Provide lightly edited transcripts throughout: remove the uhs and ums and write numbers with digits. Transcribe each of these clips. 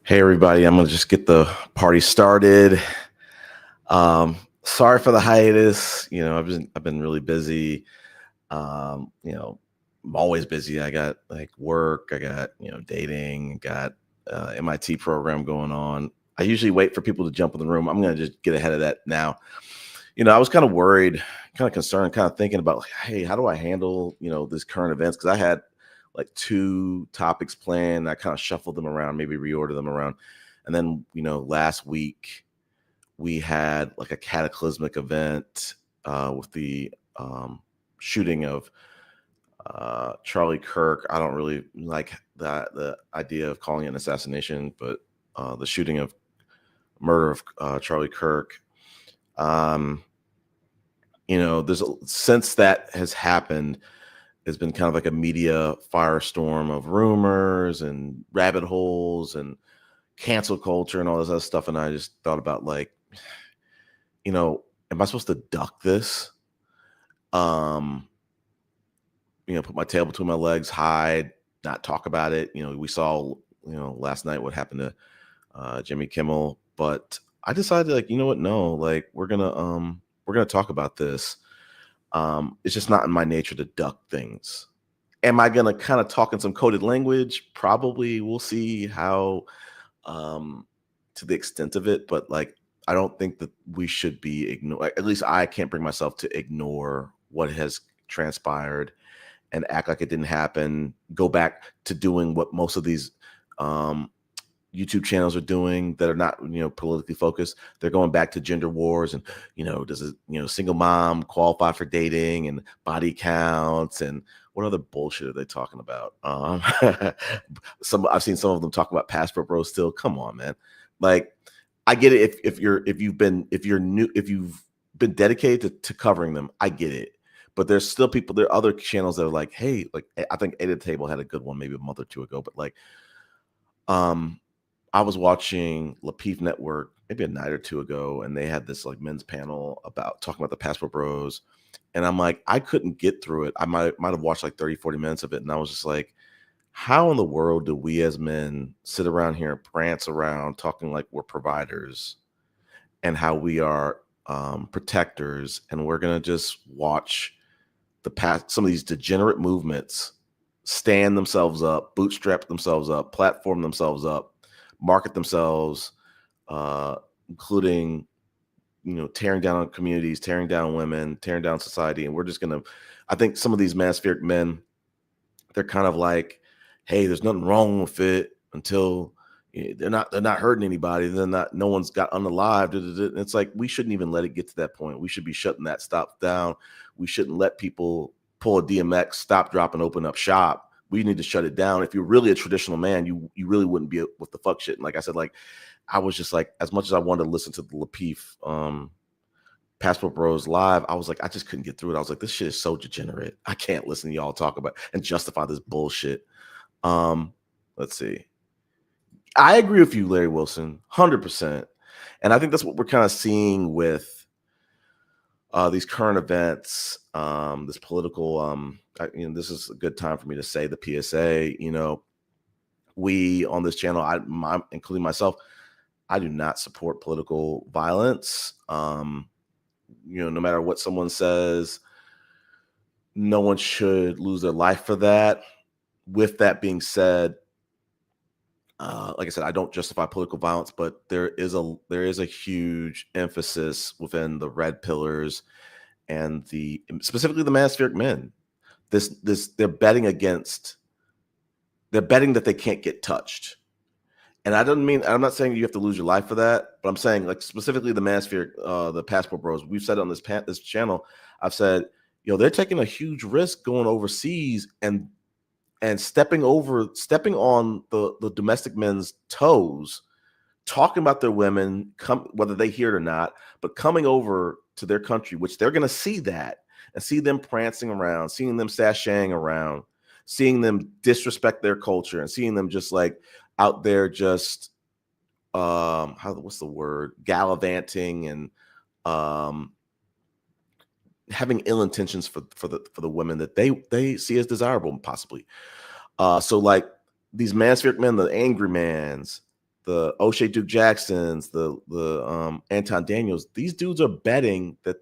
Hey everybody, I'm gonna just get the party started. Sorry for the hiatus. I've been really busy. I'm always busy. I got like work, I got dating, got MIT program going on. I usually wait for people to jump in the room. I'm gonna just get ahead of that now. I was kind of worried, kind of concerned, kind of thinking about like, hey, how do I handle these current events? Because I had like two topics planned. I kind of shuffled them around, maybe reorder them around. And then, last week we had like a cataclysmic event with the shooting of Charlie Kirk. I don't really like the idea of calling it an assassination, but the shooting of murder of Charlie Kirk. Um, since that has happened, it's been kind of like a media firestorm of rumors and rabbit holes and cancel culture and all this other stuff. And I just thought about like, am I supposed to duck this? Um, put my tail between my legs, hide, not talk about it. We saw, last night what happened to Jimmy Kimmel, but I decided like, you know what? No, like we're gonna talk about this. It's just not in my nature to duck things. Am I gonna kind of talk in some coded language? Probably. We'll see how to the extent of it, but like I don't think that we should be ignore. At least I can't bring myself to ignore what has transpired and act like it didn't happen. Go back to doing what most of these um, YouTube channels are doing that are not, politically focused. They're going back to gender wars and, does a, single mom qualify for dating and body counts and what other bullshit are they talking about? I've seen some of them talk about passport bros still. Come on, man. Like, I get it if you've been dedicated to covering them, I get it. But there's still people, there are other channels that are like, hey, like I think Edit Table had a good one maybe a month or two ago, but like I was watching Lapeef Network maybe a night or two ago, and they had this like men's panel about talking about the Passport Bros. And I'm like, I couldn't get through it. I might have watched like 30, 40 minutes of it. And I was just like, how in the world do we as men sit around here and prance around talking like we're providers and how we are protectors, and we're gonna just watch some of these degenerate movements stand themselves up, bootstrap themselves up, platform themselves up, market themselves, including tearing down communities, tearing down women, tearing down society, and we're just gonna. I think some of these manosphere men, they're kind of like, hey, there's nothing wrong with it until they're not hurting anybody. No one's got unalived. It's like we shouldn't even let it get to that point. We should be shutting that stuff down. We shouldn't let people pull a DMX, stop, drop, and open up shop. We need to shut it down. If you're really a traditional man, you really wouldn't be with the fuck shit. And like I said, like I was just like, as much as I wanted to listen to the Lapeef Passport Bros live, I was like, I just couldn't get through it. I was like, this shit is so degenerate. I can't listen to y'all talk about and justify this bullshit. Let's see. I agree with you, Larry Wilson, 100%. And I think that's what we're kind of seeing with these current events, this political. This is a good time for me to say the PSA. We on this channel, including myself, I do not support political violence. No matter what someone says, no one should lose their life for that. With that being said, like I said, I don't justify political violence, but there is a huge emphasis within the red pillars and specifically the Manosphere men. They're betting that they can't get touched. And I'm not saying you have to lose your life for that, but I'm saying like specifically the Manosphere, the Passport Bros. We've said it on this channel. I've said, they're taking a huge risk going overseas and stepping on the domestic men's toes, talking about their women, whether they hear it or not, but coming over to their country, which they're going to see that and see them prancing around, seeing them sashaying around, seeing them disrespect their culture, and seeing them just like out there just what's the word, gallivanting and having ill intentions for the women that they see as desirable, possibly. So like these Manosphere men, the angry mans, the O'Shea Duke Jacksons, the Anton Daniels. These dudes are betting that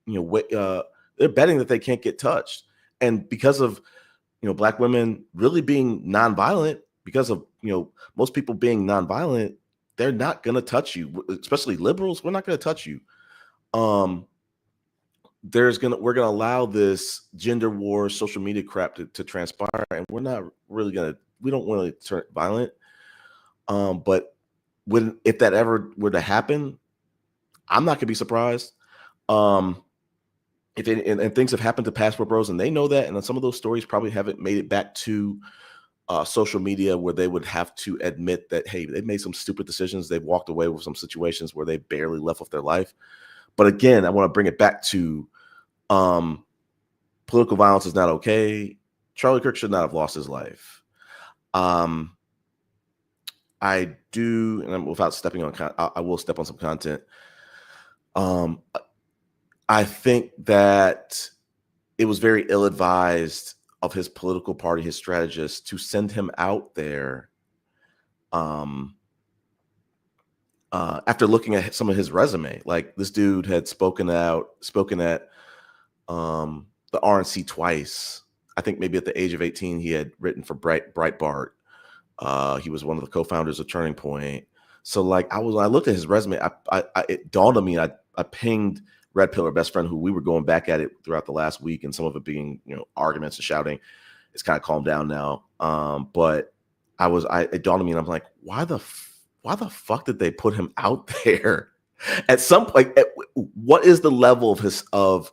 they're betting that they can't get touched, and because of Black women really being nonviolent, because of most people being nonviolent, they're not gonna touch you, especially liberals. We're not gonna touch you. Um, we're gonna allow this gender war, social media crap to transpire, and we're not really gonna. We don't want to turn violent. But if that ever were to happen, I'm not gonna be surprised. If it, and things have happened to passport bros, and they know that, and some of those stories probably haven't made it back to social media where they would have to admit that, hey, they made some stupid decisions. They've walked away with some situations where they barely left with their life. But again, I want to bring it back to political violence is not okay. Charlie Kirk should not have lost his life. I do, and without stepping on, I will step on some content. I think that it was very ill-advised of his political party, his strategists, to send him out there after looking at some of his resume. Like, this dude had spoken at the RNC twice. I think maybe at the age of 18, he had written for Breitbart. He was one of the co-founders of Turning Point. So, like, I looked at his resume, it dawned on me. I pinged Red Pill, our best friend, who we were going back at it throughout the last week, and some of it being, arguments and shouting. It's kind of calmed down now. But it dawned on me, and I'm like, why the fuck did they put him out there? At some point, what is the level of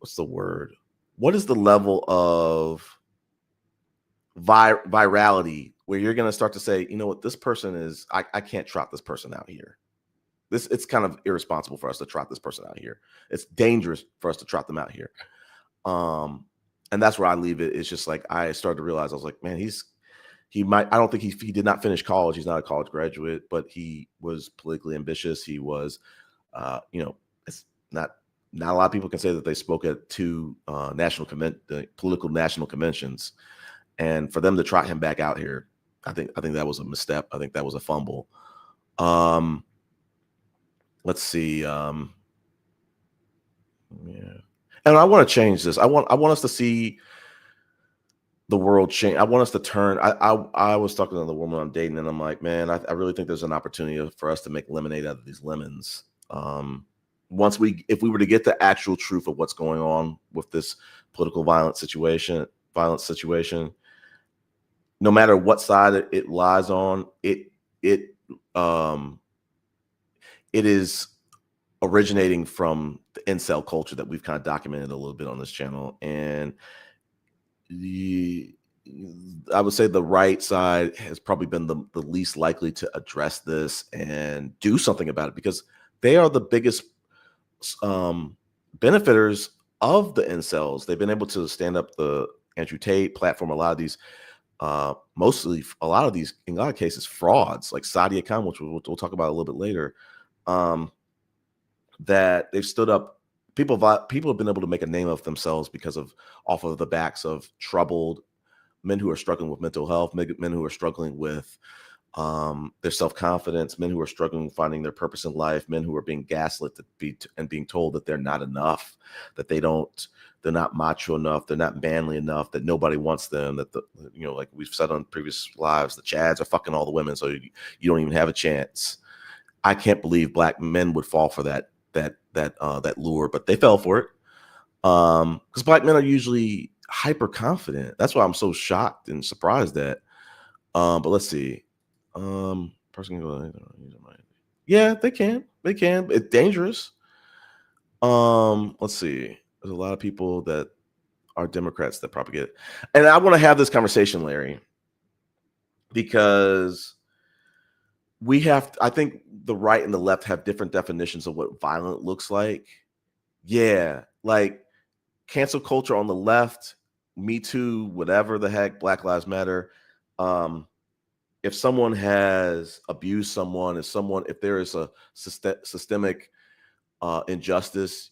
what's the word? What is the level of virality where you're going to start to say, you know what, this person is, I can't trot this person out here. It's kind of irresponsible for us to trot this person out here. It's dangerous for us to trot them out here. And that's where I leave it. It's just like, I started to realize, I was like, man, I don't think he did not finish college. He's not a college graduate, but he was politically ambitious. He was, it's not a lot of people can say that they spoke at two political national conventions. And for them to trot him back out here, I think that was a misstep. I think that was a fumble. Let's see. Yeah. And I want to change this. I want us to see the world change. I want us to turn. I was talking to the woman I'm dating, and I'm like, man, I really think there's an opportunity for us to make lemonade out of these lemons. If we were to get the actual truth of what's going on with this political violence situation, no matter what side it lies on, it is originating from the incel culture that we've kind of documented a little bit on this channel. And I would say the right side has probably been the least likely to address this and do something about it, because they are the biggest benefiters of the incels. They've been able to stand up the Andrew Tate platform. A lot of these, in a lot of cases, frauds like Sadia Khan, which we'll talk about a little bit later, that they've stood up. People have been able to make a name of themselves off of the backs of troubled men who are struggling with mental health, men who are struggling with their self-confidence, men who are struggling finding their purpose in life, men who are being gaslit and being told that they're not enough, that they're not macho enough, they're not manly enough, that nobody wants them, that like we've said on previous lives, the Chads are fucking all the women, so you don't even have a chance. I can't believe Black men would fall for that lure, but they fell for it. Because Black men are usually hyper confident. That's why I'm so shocked and surprised at. But let's see. Person can go. Yeah, they can. It's dangerous. Let's see. There's a lot of people that are Democrats that propagate it. And I want to have this conversation, Larry, because I think the right and the left have different definitions of what violent looks like. Yeah, like cancel culture on the left, Me Too, whatever the heck, Black Lives Matter. If someone has abused someone, if there is a systemic injustice,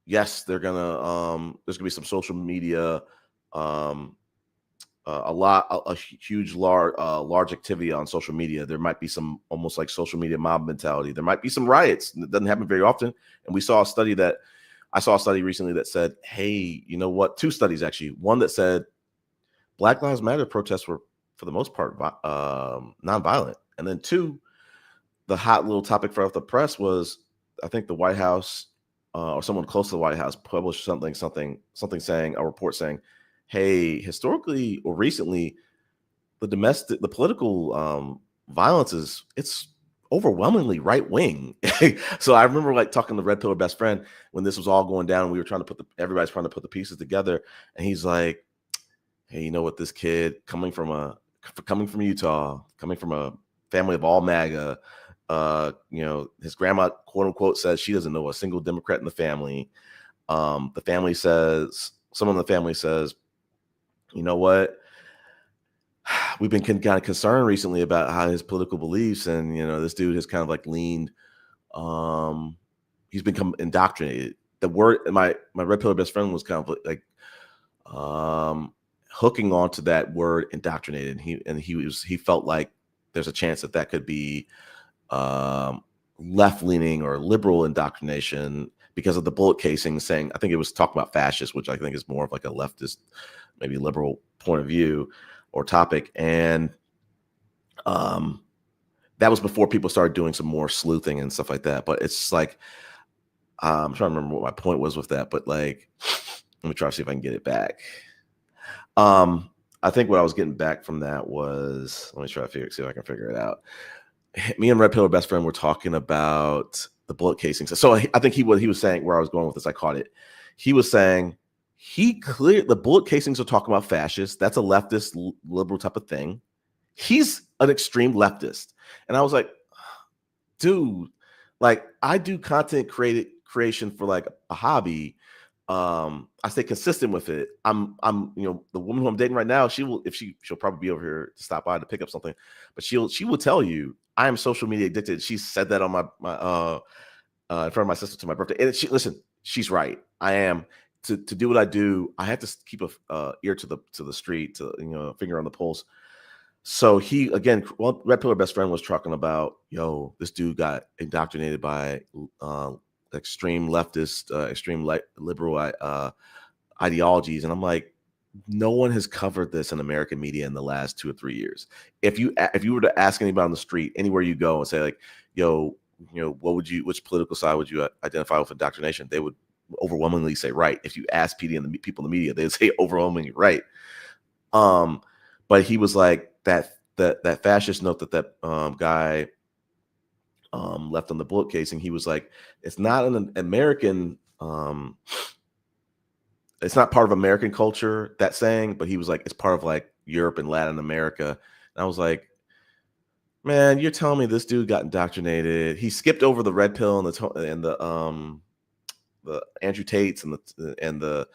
yes, there's gonna be some social media large activity on social media. There might be some almost like social media mob mentality. There might be some riots. It doesn't happen very often. And I saw a study recently that said, hey, you know what? Two studies actually. One that said Black Lives Matter protests were for the most part nonviolent. And then two, the hot little topic for the press was, I think the White House or someone close to the White House published something saying, a report saying, hey, historically or recently, the political violence it's overwhelmingly right wing. So I remember like talking to Red Pillar Best Friend when this was all going down. And we were trying to everybody's trying to put the pieces together, and he's like, hey, you know what, this kid coming from Utah, coming from a family of all MAGA, his grandma, quote unquote, says she doesn't know a single Democrat in the family. Someone in the family says, you know what, we've been kind of concerned recently about how his political beliefs, and this dude has kind of like leaned, he's become indoctrinated. The word, my Red Pillar Best Friend was kind of like hooking onto that word indoctrinated, and he felt like there's a chance that could be left-leaning or liberal indoctrination because of the bullet casing saying, I think it was talking about fascist, which I think is more of like a leftist, maybe liberal point of view or topic. And that was before people started doing some more sleuthing and stuff like that. But it's like, I'm trying to remember what my point was with that, but like, let me try to see if I can get it back. I think what I was getting back from that was, let me try to see if I can figure it out. Me and Red Pillar Best Friend were talking about the bullet casings. So I think what he was saying, where I was going with this, I caught it. He was saying the bullet casings are talking about fascists. That's a leftist, liberal type of thing. He's an extreme leftist. And I was like, dude, like I do content creation for like a hobby. I stay consistent with it. I'm the woman who I'm dating right now, she'll probably be over here to stop by to pick up something, but she will tell you I am social media addicted. She said that on my in front of my sister to my birthday. And she's right. I am. To do what I do, I have to keep a ear to the street, finger on the pulse. So Red Pillar Best Friend was talking about, this dude got indoctrinated by extreme leftist, liberal ideologies, and I'm like, no one has covered this in American media in the last 2 or 3 years. If you were to ask anybody on the street, anywhere you go, and say like, which political side would you identify with indoctrination? They would overwhelmingly say right. If you ask people in the media, they'd say overwhelmingly right. But he was like that fascist note that guy left on the bullet casing. He was like, it's not an American. It's not part of American culture, that saying, but he was like, it's part of like Europe and Latin America. And I was like, man, you're telling me this dude got indoctrinated? He skipped over the red pill and the Andrew Tates and the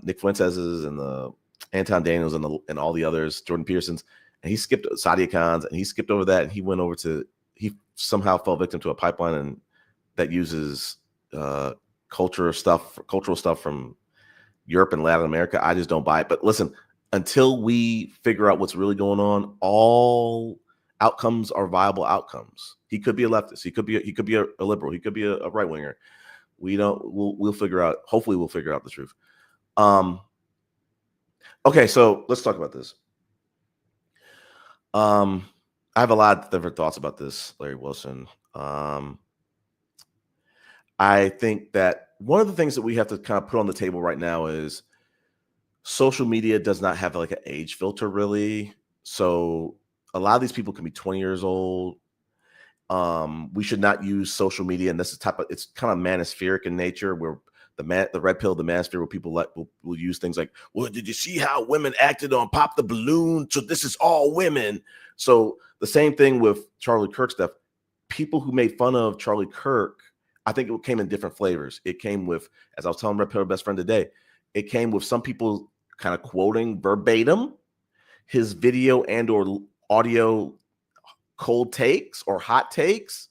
Nick Fuentes's and the Anton Daniels and all the others, Jordan Peterson's, and he skipped Sadia Khan's, and he skipped over that, and he went over to, he somehow fell victim to a pipeline and that uses cultural stuff from Europe and Latin America. I just don't buy it. But listen, until we figure out what's really going on, all outcomes are viable outcomes. He could be a leftist. He could be a liberal. He could be a right winger. We'll figure out. Hopefully, we'll figure out the truth. Okay, so let's talk about this. I have a lot of different thoughts about this, Larry Wilson. I think that one of the things that we have to kind of put on the table right now is social media does not have like an age filter, really. So a lot of these people can be 20 years old. We should not use social media, and it's kind of manospheric in nature, where the red pill, the manosphere, where people will use things like, well, did you see how women acted on Pop the Balloon? So this is all women. So the same thing with Charlie Kirk stuff. People who made fun of Charlie Kirk, I think it came in different flavors. It came with, as I was telling Red Pill Best Friend today, it came with some people kind of quoting verbatim his video and or audio cold takes or hot takes.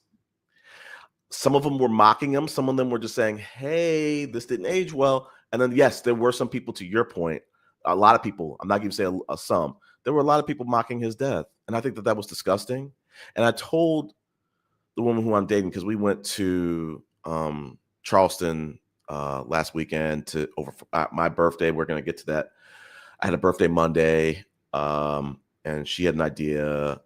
Some of them were mocking him. Some of them were just saying, hey, this didn't age well. And then, yes, there were some people, to your point, a lot of people, I'm not even saying a some, there were a lot of people mocking his death. And I think that that was disgusting. And I told the woman who I'm dating, because we went to Charleston last weekend to over my birthday. We're going to get to that. I had a birthday Monday, and she had an idea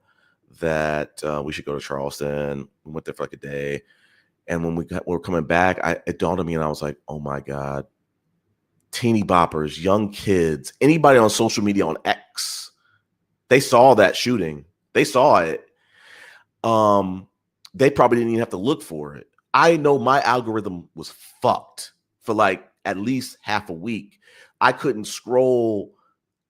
that we should go to Charleston. We went there for like a day. And when we were coming back, it dawned on me, and I was like, oh my God, teeny boppers, young kids, anybody on social media on X, they saw that shooting. They saw it. They probably didn't even have to look for it. I know my algorithm was fucked for like at least half a week. I couldn't scroll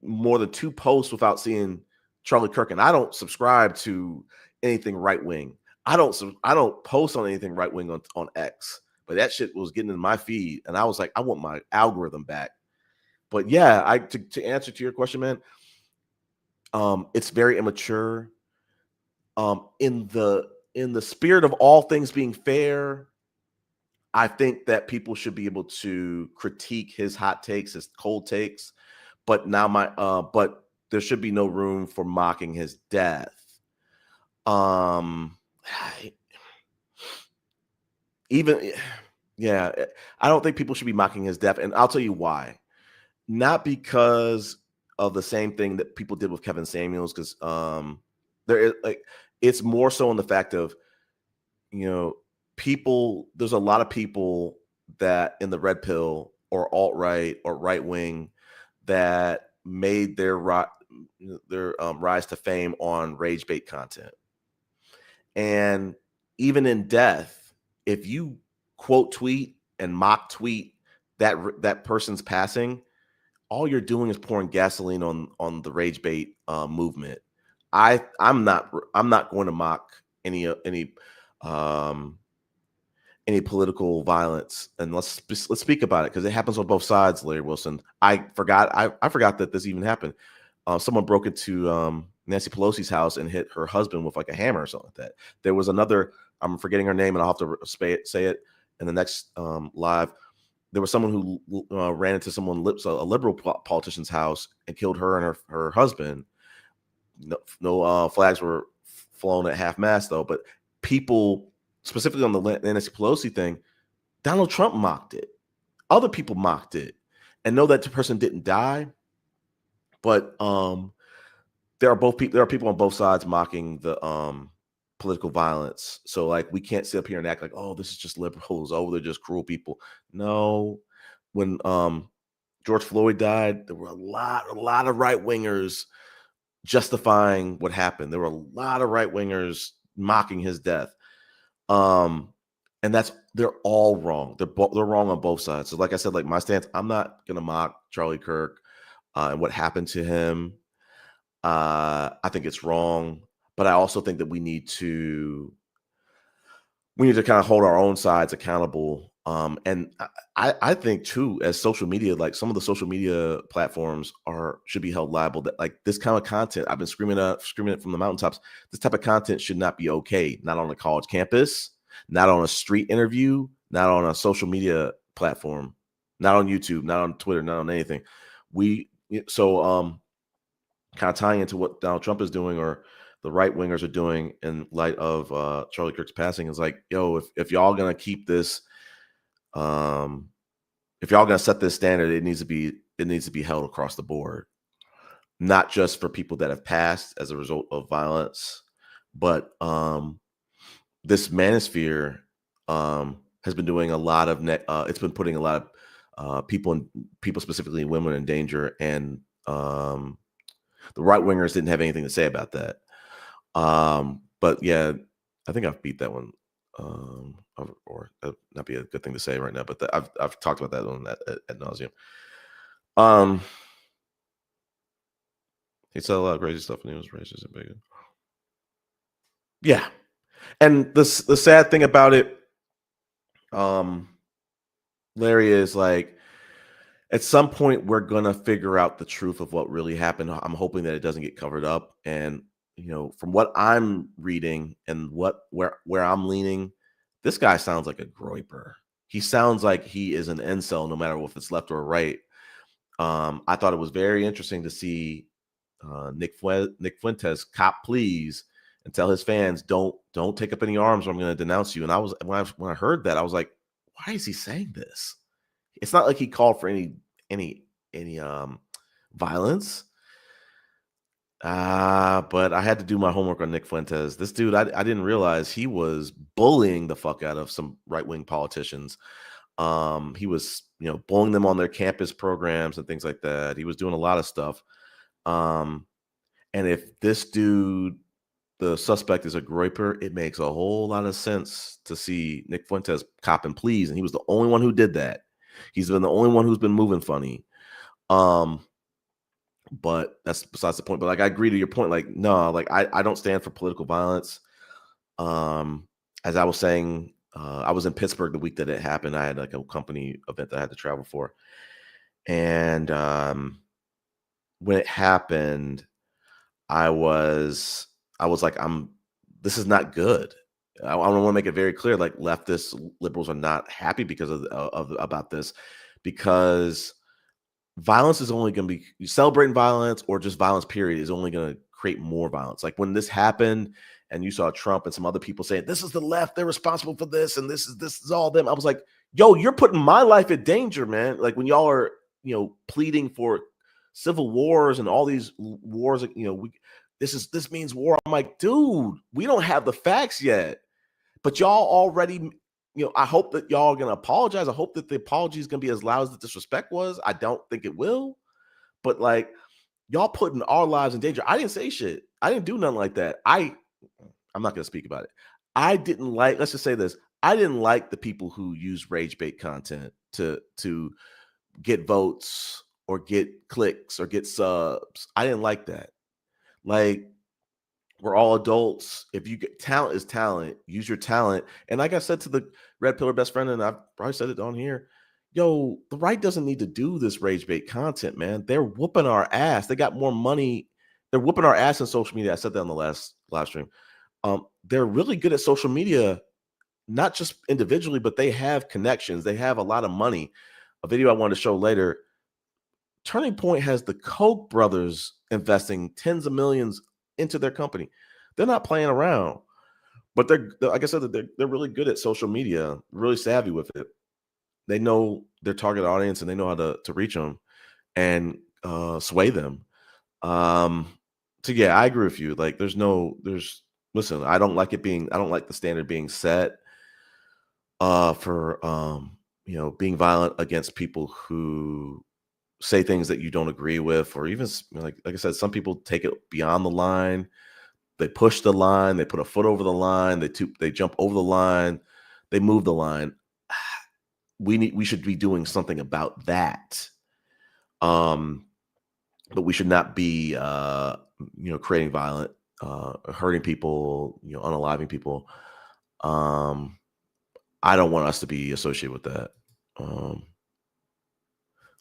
more than 2 posts without seeing Charlie Kirk. And I don't subscribe to anything right wing. I don't post on anything right wing on X. But that shit was getting in my feed, and I was like, I want my algorithm back. But yeah, to answer to your question, man, it's very immature. In the spirit of all things being fair, I think that people should be able to critique his hot takes, his cold takes, but but there should be no room for mocking his death. Even yeah, I don't think people should be mocking his death, and I'll tell you why. Not because of the same thing that people did with Kevin Samuels, because there is like, it's more so in the fact of, there's a lot of people that in the red pill or alt-right or right wing that made their rise to fame on rage bait content. And even in death, if you quote tweet and mock tweet that person's passing, all you're doing is pouring gasoline on the rage bait movement. I'm not going to mock any political violence, and let's speak about it, because it happens on both sides, Larry Wilson. I forgot that this even happened. Someone broke into Nancy Pelosi's house and hit her husband with like a hammer or something like that. There was another, I'm forgetting her name, and I'll have to say it in the next live. There was someone who ran into a liberal politician's house and killed her and her husband. No flags were flown at half mast though, but people, specifically on the Nancy Pelosi thing, Donald Trump mocked it. Other people mocked it, and know that the person didn't die. But there are people on both sides mocking the political violence. So like, we can't sit up here and act like, oh, this is just liberals, oh, they're just cruel people. No. When George Floyd died, there were a lot of right wingers justifying what happened. There were a lot of right wingers mocking his death. And they're all wrong. They're wrong on both sides. So like I said, like my stance, I'm not gonna mock Charlie Kirk and what happened to him. I think it's wrong, but I also think that we need to kind of hold our own sides accountable. And I think too, as social media, like some of the social media platforms should be held liable, that like this kind of content, I've been screaming it from the mountaintops. This type of content should not be okay. Not on a college campus, not on a street interview, not on a social media platform, not on YouTube, not on Twitter, not on anything. Kind of tying into what Donald Trump is doing, or the right wingers are doing in light of Charlie Kirk's passing, is like, yo, if y'all gonna keep this, if y'all gonna set this standard, it needs to be held across the board, not just for people that have passed as a result of violence, but this manosphere has been doing a lot of it's been putting a lot of people specifically women in danger, and the right wingers didn't have anything to say about that. But yeah, I think I've beat that one. Or that'd not be a good thing to say right now, but I've talked about that one ad nauseum. He said a lot of crazy stuff, and he was racist and bigot. Yeah, and the sad thing about it, Larry, is like, at some point we're gonna figure out the truth of what really happened. I'm hoping that it doesn't get covered up. And from what I'm reading and where I'm leaning, this guy sounds like a groiper. He sounds like he is an incel, no matter if it's left or right. I thought it was very interesting to see Nick Fuentes cop pleas and tell his fans, don't take up any arms or I'm going to denounce you. And I was when I heard that, I was like, why is he saying this? It's not like he called for any violence. But I had to do my homework on Nick Fuentes. This dude, I didn't realize he was bullying the fuck out of some right-wing politicians. He was, bullying them on their campus programs and things like that. He was doing a lot of stuff. And if this dude, the suspect, is a groyper, it makes a whole lot of sense to see Nick Fuentes copping pleas, and he was the only one who did that. He's been the only one who's been moving funny. But that's besides the point. But like, I agree to your point. Like, no, like I don't stand for political violence. As I was saying, I was in Pittsburgh the week that it happened. I had like a company event that I had to travel for, and when it happened, I was like, this is not good. I want to make it very clear, like leftist liberals are not happy because of about this, because violence is only going to be celebrating violence, or just violence period is only going to create more violence. Like when this happened and you saw Trump and some other people saying, this is the left, they're responsible for this, and this is all them. I was like, yo, you're putting my life in danger, man. Like when y'all are, pleading for civil wars and all these wars, this means war. I'm like, dude, we don't have the facts yet, but y'all already, I hope that y'all are going to apologize. I hope that the apology is going to be as loud as the disrespect was. I don't think it will, but like, y'all putting our lives in danger. I didn't say shit. I didn't do nothing like that. I'm not going to speak about it. Let's just say this. I didn't like the people who use rage bait content to get votes or get clicks or get subs. I didn't like that. Like, we're all adults. If you get talent is talent, use your talent. And like I said to the Red Pillar best friend, and I've probably said it on here, yo, the right doesn't need to do this rage bait content, man. They're whooping our ass. They got more money. They're whooping our ass in social media. I said that on the last live stream. They're really good at social media, not just individually, but they have connections. They have a lot of money. A video I wanted to show later, Turning Point has the Koch brothers investing tens of millions into their company. They're not playing around, but they're like I said, they're really good at social media, really savvy with it. They know their target audience and they know how to reach them and sway them. So yeah, I agree with you. Like, listen, I don't like the standard being set for being violent against people who say things that you don't agree with, or even like I said, some people take it beyond the line. They push the line, they put a foot over the line, they jump over the line, they move the line. We should be doing something about that. But we should not be creating violent, hurting people, unaliving people. I don't want us to be associated with that.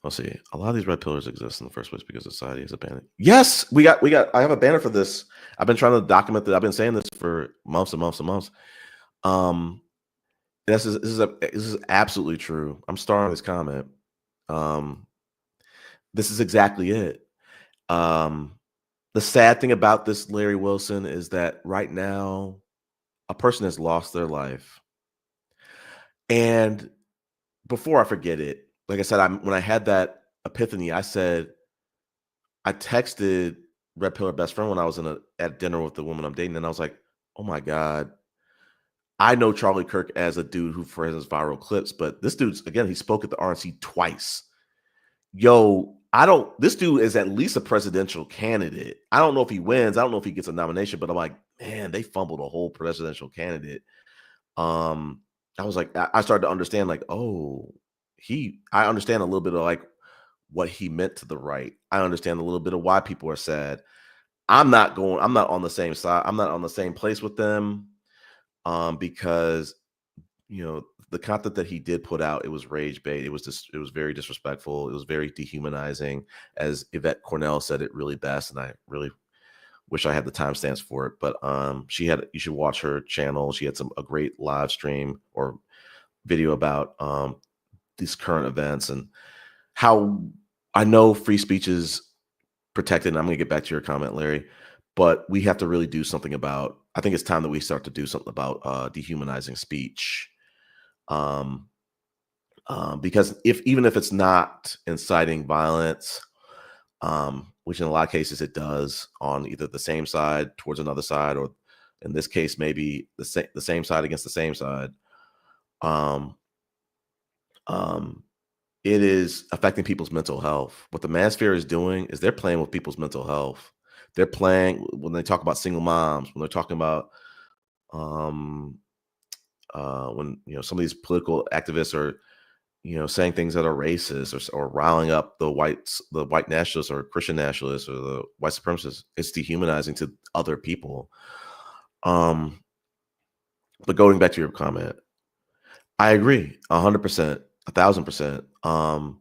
Let's see. A lot of these red pillars exist in the first place because society is abandoned. Yes, we got. I have a banner for this. I've been trying to document that. I've been saying this for months and months and months. This is absolutely true. I'm starting this comment. This is exactly it. The sad thing about this, Larry Wilson, is that right now a person has lost their life. And before I forget it, like I said, when I had that epiphany, I texted Red Pillar best friend when I was at dinner with the woman I'm dating, and I was like, oh my God, I know Charlie Kirk as a dude who for his viral clips, but this dude's, again, he spoke at the RNC twice. Yo, this dude is at least a presidential candidate. I don't know if he wins. I don't know if he gets a nomination, but I'm like, man, they fumbled a whole presidential candidate. I was like, I started to understand, like, oh, I understand a little bit of like what he meant to the right. I understand a little bit of why people are sad. I'm not on the same side. I'm not on the same place with them. Because the content that he did put out, it was rage bait. It was very disrespectful. It was very dehumanizing. As Yvette Cornell said it really best, and I really wish I had the timestamps for it. But you should watch her channel. She had a great live stream or video about these current events and how I know free speech is protected, and I'm gonna get back to your comment, Larry, but we have to really do something about I think it's time that we start to do something about, dehumanizing speech. Um, because even if it's not inciting violence, which in a lot of cases it does on either the same side towards another side, or in this case, maybe the same side against the same side. Um, um, it is affecting people's mental health. What the manosphere is doing is they're playing with people's mental health. They're playing when they talk about single moms, when they're talking about um, when some of these political activists are saying things that are racist, or riling up the white nationalists or Christian nationalists or the white supremacists. It's dehumanizing to other people. Um, but going back to your comment, I agree 100%, 1,000%.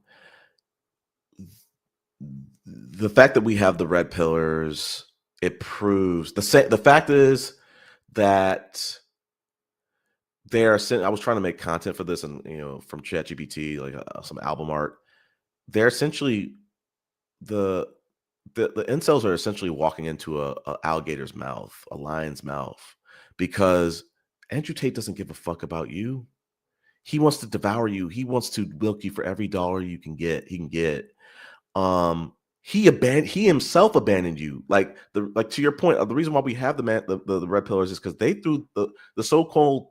The fact that we have the red pillars, it proves the fact is that they are. I was trying to make content for this, and from ChatGPT, like some album art. They're essentially the the incels are essentially walking into a alligator's mouth, a lion's mouth, because Andrew Tate doesn't give a fuck about you. He wants to devour you. He wants to milk you for every dollar you can get. He can get. Um, he himself abandoned you. Like to your point, the reason why we have the red pillars is because they threw the so-called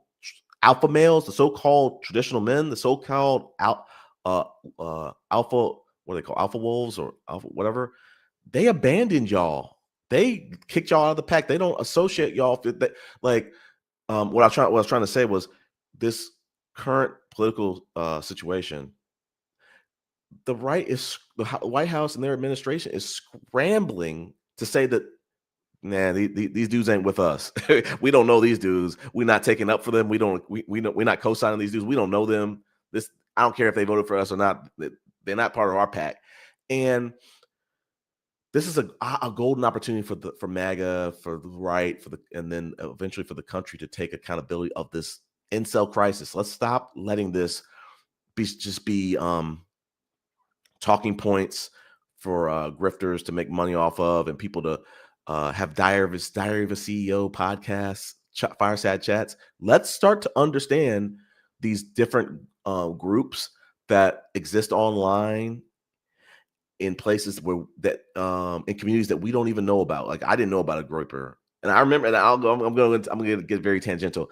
alpha males, the so-called traditional men, the so-called alpha, what do they call alpha wolves or alpha whatever. They abandoned y'all. They kicked y'all out of the pack. They don't associate y'all with that. Like what I was trying to say was this current political situation. The White House and their administration is scrambling to say that nah, these dudes ain't with us. We don't know these dudes. We're not taking up for them. We're not co-signing these dudes. We don't know them. This I don't care if they voted for us or not. They're not part of our pack. And this is a golden opportunity for MAGA, for the right, and then eventually for the country to take accountability of this incel crisis. Let's stop letting this be talking points for grifters to make money off of, and people to have Diary of a CEO podcasts, fireside chats. Let's start to understand these different groups that exist online in places in communities that we don't even know about. Like I didn't know about a groiper, and I remember, and I'm going to get very tangential.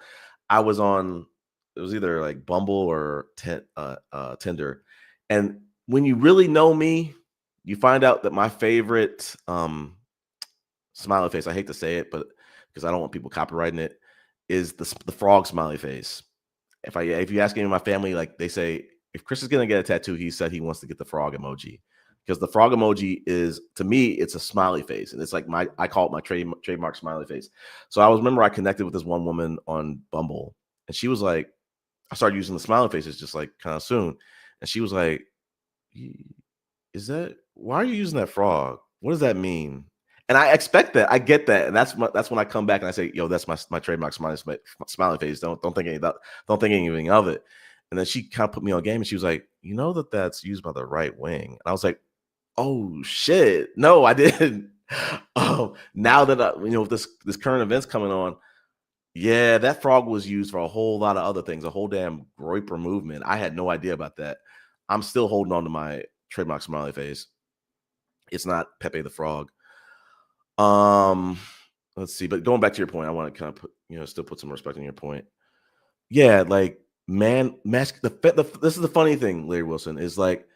I was on, it was either like Bumble or Tinder, and when you really know me, you find out that my favorite smiley face, I hate to say it, but because I don't want people copyrighting it, is the frog smiley face. If you ask any of my family, like they say, if Chris is gonna get a tattoo, he said he wants to get the frog emoji, because the frog emoji is, to me, it's a smiley face, and it's like I call it my trademark smiley face. So remember I connected with this one woman on Bumble, and she was like, I started using the smiley faces just like kind of soon, and she was like, is that, why are you using that frog? What does that mean? And I expect that. I get that. And that's when I come back and I say, yo, that's my trademark smiley face. Don't think anything of it. And then she kind of put me on game, and she was like, you know that's used by the right wing. And I was like, oh shit. No, I didn't. Oh, now that with this current events coming on, yeah, that frog was used for a whole lot of other things, a whole damn groiper movement. I had no idea about that. I'm still holding on to my trademark smiley face. It's not Pepe the Frog. Um, let's see. But going back to your point, I want to kind of still put some respect on your point. Yeah, like this is the funny thing, Larry Wilson, is like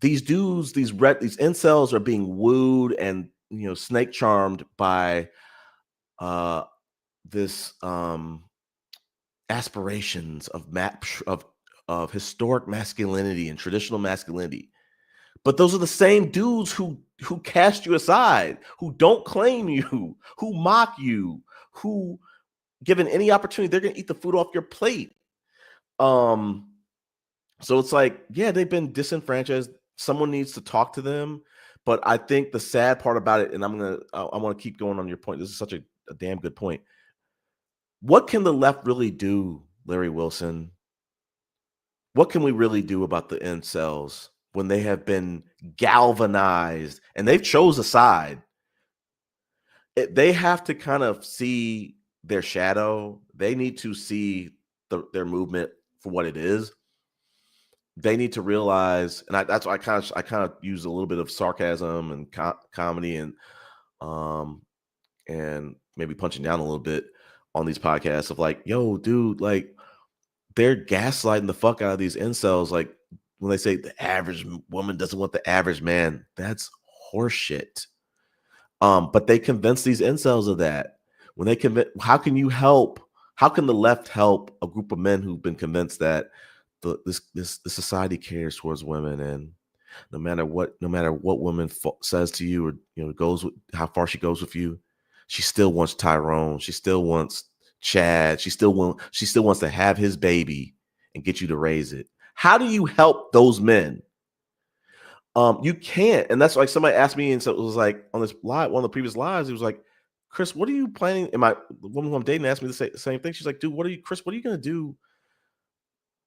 these dudes, these incels are being wooed and snake charmed by this aspirations of historic masculinity and traditional masculinity. But those are the same dudes who cast you aside, who don't claim you, who mock you, who, given any opportunity, they're going to eat the food off your plate. So it's like, yeah, they've been disenfranchised. Someone needs to talk to them. But I think the sad part about it, and I want to keep going on your point. This is such a damn good point. What can the left really do, Larry Wilson? What can we really do about the incels? when they have been galvanized and they've chose a side, they have to kind of see their shadow. They need to see their movement for what it is. They need to realize, and that's why I kind of use a little bit of sarcasm and comedy um and maybe punching down a little bit on these podcasts of like, yo, dude, like they're gaslighting the fuck out of these incels. Like when they say the average woman doesn't want the average man, that's horseshit. But they convince these incels of that. When they convince, how can you help? How can the left help a group of men who've been convinced that this society cares towards women, and no matter what woman says to you, or goes with how far she goes with you, she still wants Tyrone. She still wants Chad. She still wants to have his baby and get you to raise it. How do you help those men? You can't. And that's like somebody asked me, and so it was like on this live, one of the previous lives, it was like, Chris, what are you planning? And the woman who I'm dating asked me the same thing. She's like, dude, what are you going to do?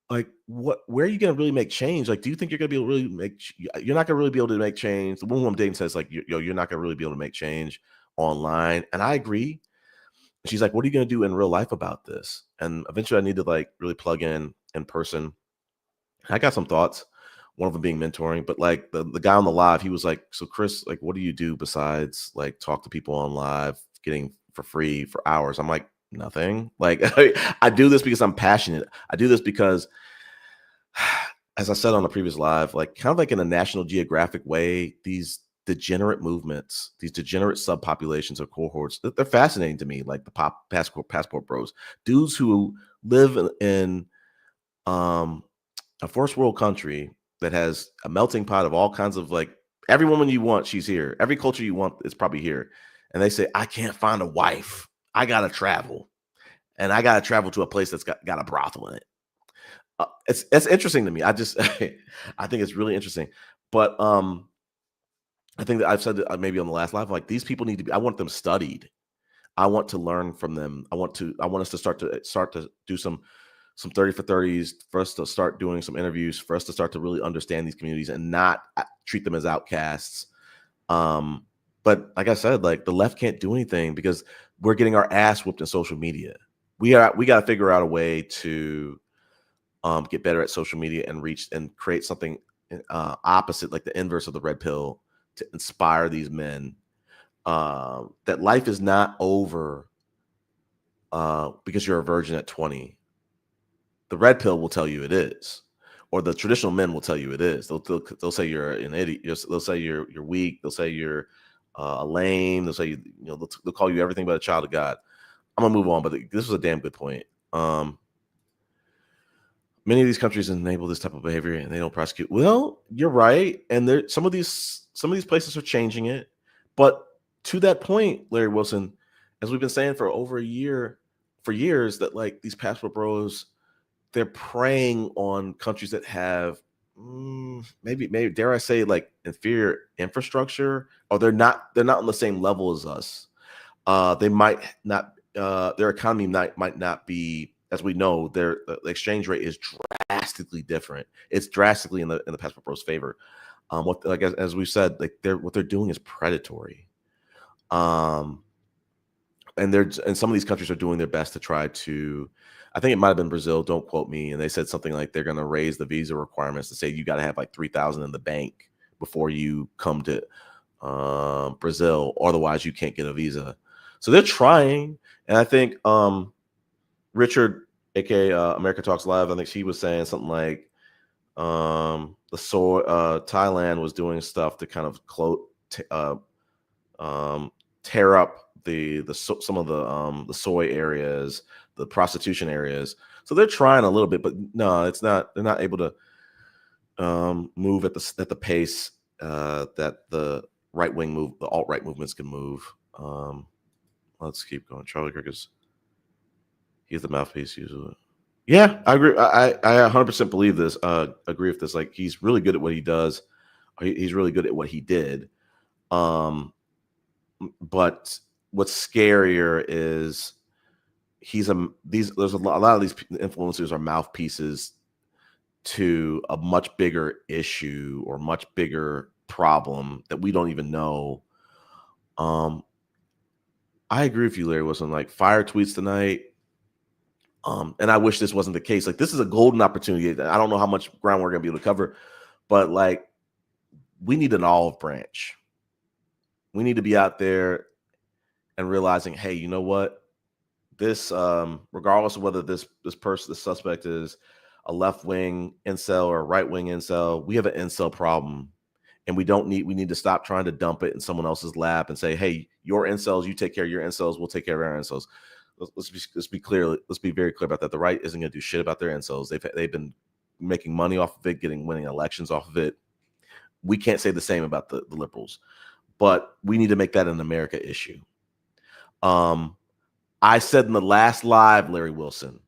Like, where are you going to really make change? Like, do you think you're going to be able to really you're not going to really be able to make change. The woman who I'm dating says like, you're not going to really be able to make change online. And I agree. She's like, what are you going to do in real life about this? And eventually I need to like really plug in person. I got some thoughts. One of them being mentoring, but like the guy on the live, he was like, so Chris, like, what do you do besides like talk to people on live, getting for free for hours? I'm like, nothing. Like I do this because I'm passionate. I do this because, as I said on the previous live, like kind of like in a National Geographic way, these degenerate movements, these degenerate subpopulations or cohorts, they're fascinating to me. Like the passport bros, dudes who live in a first world country that has a melting pot of all kinds of like every woman you want, she's here. Every culture you want is probably here. And they say, I can't find a wife. I got to travel. And I got to travel to a place that's got a brothel in it. It's interesting to me. I think it's really interesting. But I think that I've said that maybe on the last live, like these people need to be, I want them studied. I want to learn from them. I want us to start to do some 30 for 30s, for us to start doing some interviews, for us to start to really understand these communities and not treat them as outcasts. But like I said, like the left can't do anything because we're getting our ass whooped in social media. We got to figure out a way to get better at social media and reach and create something opposite, like the inverse of the red pill, to inspire these men that life is not over because you're a virgin at 20. The red pill will tell you it is, or the traditional men will tell you it is. They'll say you're an idiot. They'll say you're weak. They'll say you're lame. They'll say they'll call you everything but a child of God. I'm gonna move on, but this was a damn good point. Many of these countries enable this type of behavior and they don't prosecute. Well, you're right, and some of these places are changing it. But to that point, Larry Wilson, as we've been saying for over a year, for years, that like these passport bros, they're preying on countries that have maybe dare I say like inferior infrastructure, or they're not on the same level as us. They might not. Their economy might not be, as we know, the exchange rate is drastically different. It's drastically in the passport bros' favor. What like as we've said, like what they're doing is predatory. And some of these countries are doing their best to try to, I think it might have been Brazil, don't quote me, and they said something like they're going to raise the visa requirements to say you got to have like 3,000 in the bank before you come to Brazil, otherwise you can't get a visa. So they're trying, and I think Richard, aka America Talks Live, I think she was saying something like Thailand was doing stuff to kind of tear up some of the soy areas, the prostitution areas. So they're trying a little bit, but no, it's not. They're not able to move at the pace that the the alt-right movements can move. Let's keep going. Charlie Kirk he's the mouthpiece usually. Yeah, I agree. I 100% believe this. Agree with this. Like he's really good at what he does. He's really good at what he did. But what's scarier is there's a lot of these influencers are mouthpieces to a much bigger issue or much bigger problem that we don't even know. I agree with you, Larry Wilson. Like, fire tweets tonight. And I wish this wasn't the case. Like, this is a golden opportunity. I don't know how much ground we're gonna be able to cover, but like, we need an olive branch. We need to be out there and realizing, hey, you know what? This, regardless of whether this person, the suspect, is a left-wing incel or a right-wing incel, we have an incel problem. And we need to stop trying to dump it in someone else's lap and say, hey, your incels, you take care of your incels, we'll take care of our incels. Let's be clear. Let's be very clear about that. The right isn't going to do shit about their incels. They've been making money off of it, winning elections off of it. We can't say the same about the liberals, but we need to make that an America issue. I said in the last live, Larry Wilson,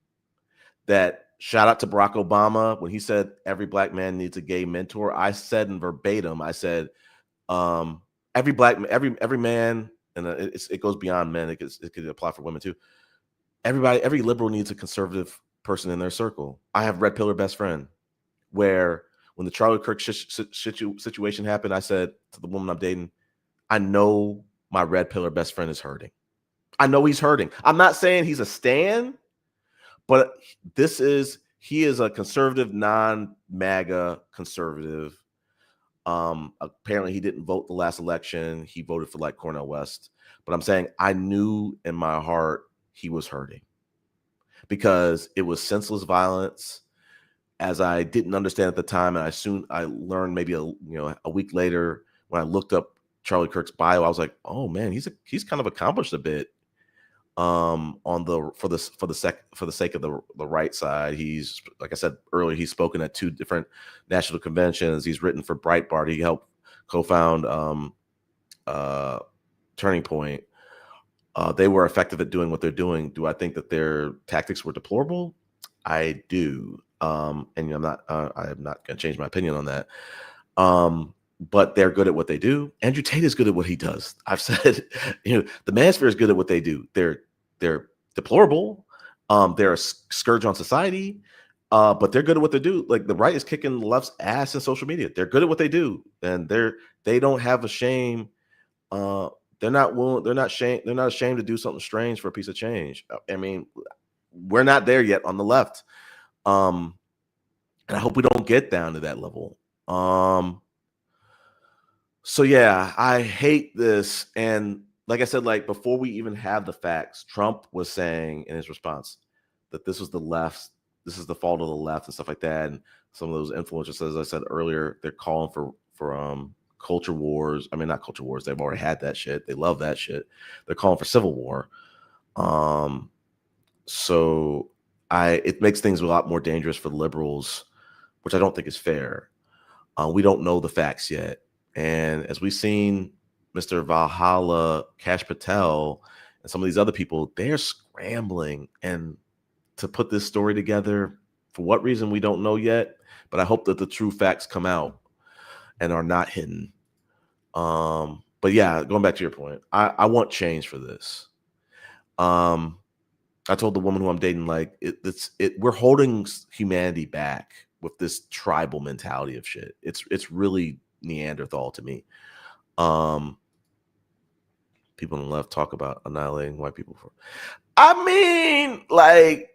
that shout out to Barack Obama when he said every black man needs a gay mentor. I said in verbatim, I said every man, and it goes beyond men. It could apply for women too. Every liberal needs a conservative person in their circle. I have red pillar best friend, where when the Charlie Kirk situation happened, I said to the woman I'm dating, I know my red pillar best friend is hurting. I know he's hurting. I'm not saying he's a stan, but he is a conservative, non-MAGA conservative. Apparently he didn't vote the last election. He voted for like Cornel West. But I'm saying I knew in my heart he was hurting because it was senseless violence, as I didn't understand at the time. And I learned maybe a week later when I looked up Charlie Kirk's bio. I was like, oh man, he's kind of accomplished a bit. For the sake of the right side. He's, like I said earlier, he's spoken at 2 different national conventions. He's written for Breitbart. He helped co-found Turning Point. They were effective at doing what they're doing. Do I think that their tactics were deplorable? I do. And I'm not going to change my opinion on that. But they're good at what they do. Andrew Tate is good at what he does. I've said, the manosphere is good at what they do. They're deplorable. They're a scourge on society. But they're good at what they do. Like, the right is kicking the left's ass in social media. They're good at what they do, and they don't have a shame. They're not ashamed to do something strange for a piece of change. I mean, we're not there yet on the left. And I hope we don't get down to that level. So yeah, I hate this. And like I said, like before we even have the facts, Trump was saying in his response that this was the left, this is the fault of the left and stuff like that. And some of those influencers, as I said earlier, they're calling for culture wars. I mean, not culture wars. They've already had that shit. They love that shit. They're calling for civil war. So it makes things a lot more dangerous for liberals, which I don't think is fair. We don't know the facts yet. And as we've seen, Mr. Valhalla, Kash Patel, and some of these other people, they're scrambling and to put this story together. For what reason, we don't know yet. But I hope that the true facts come out and are not hidden. But yeah, going back to your point, I want change for this. I told the woman who I'm dating, like, we're holding humanity back with this tribal mentality of shit. It's really Neanderthal to me. People on the left talk about annihilating white people I mean, like,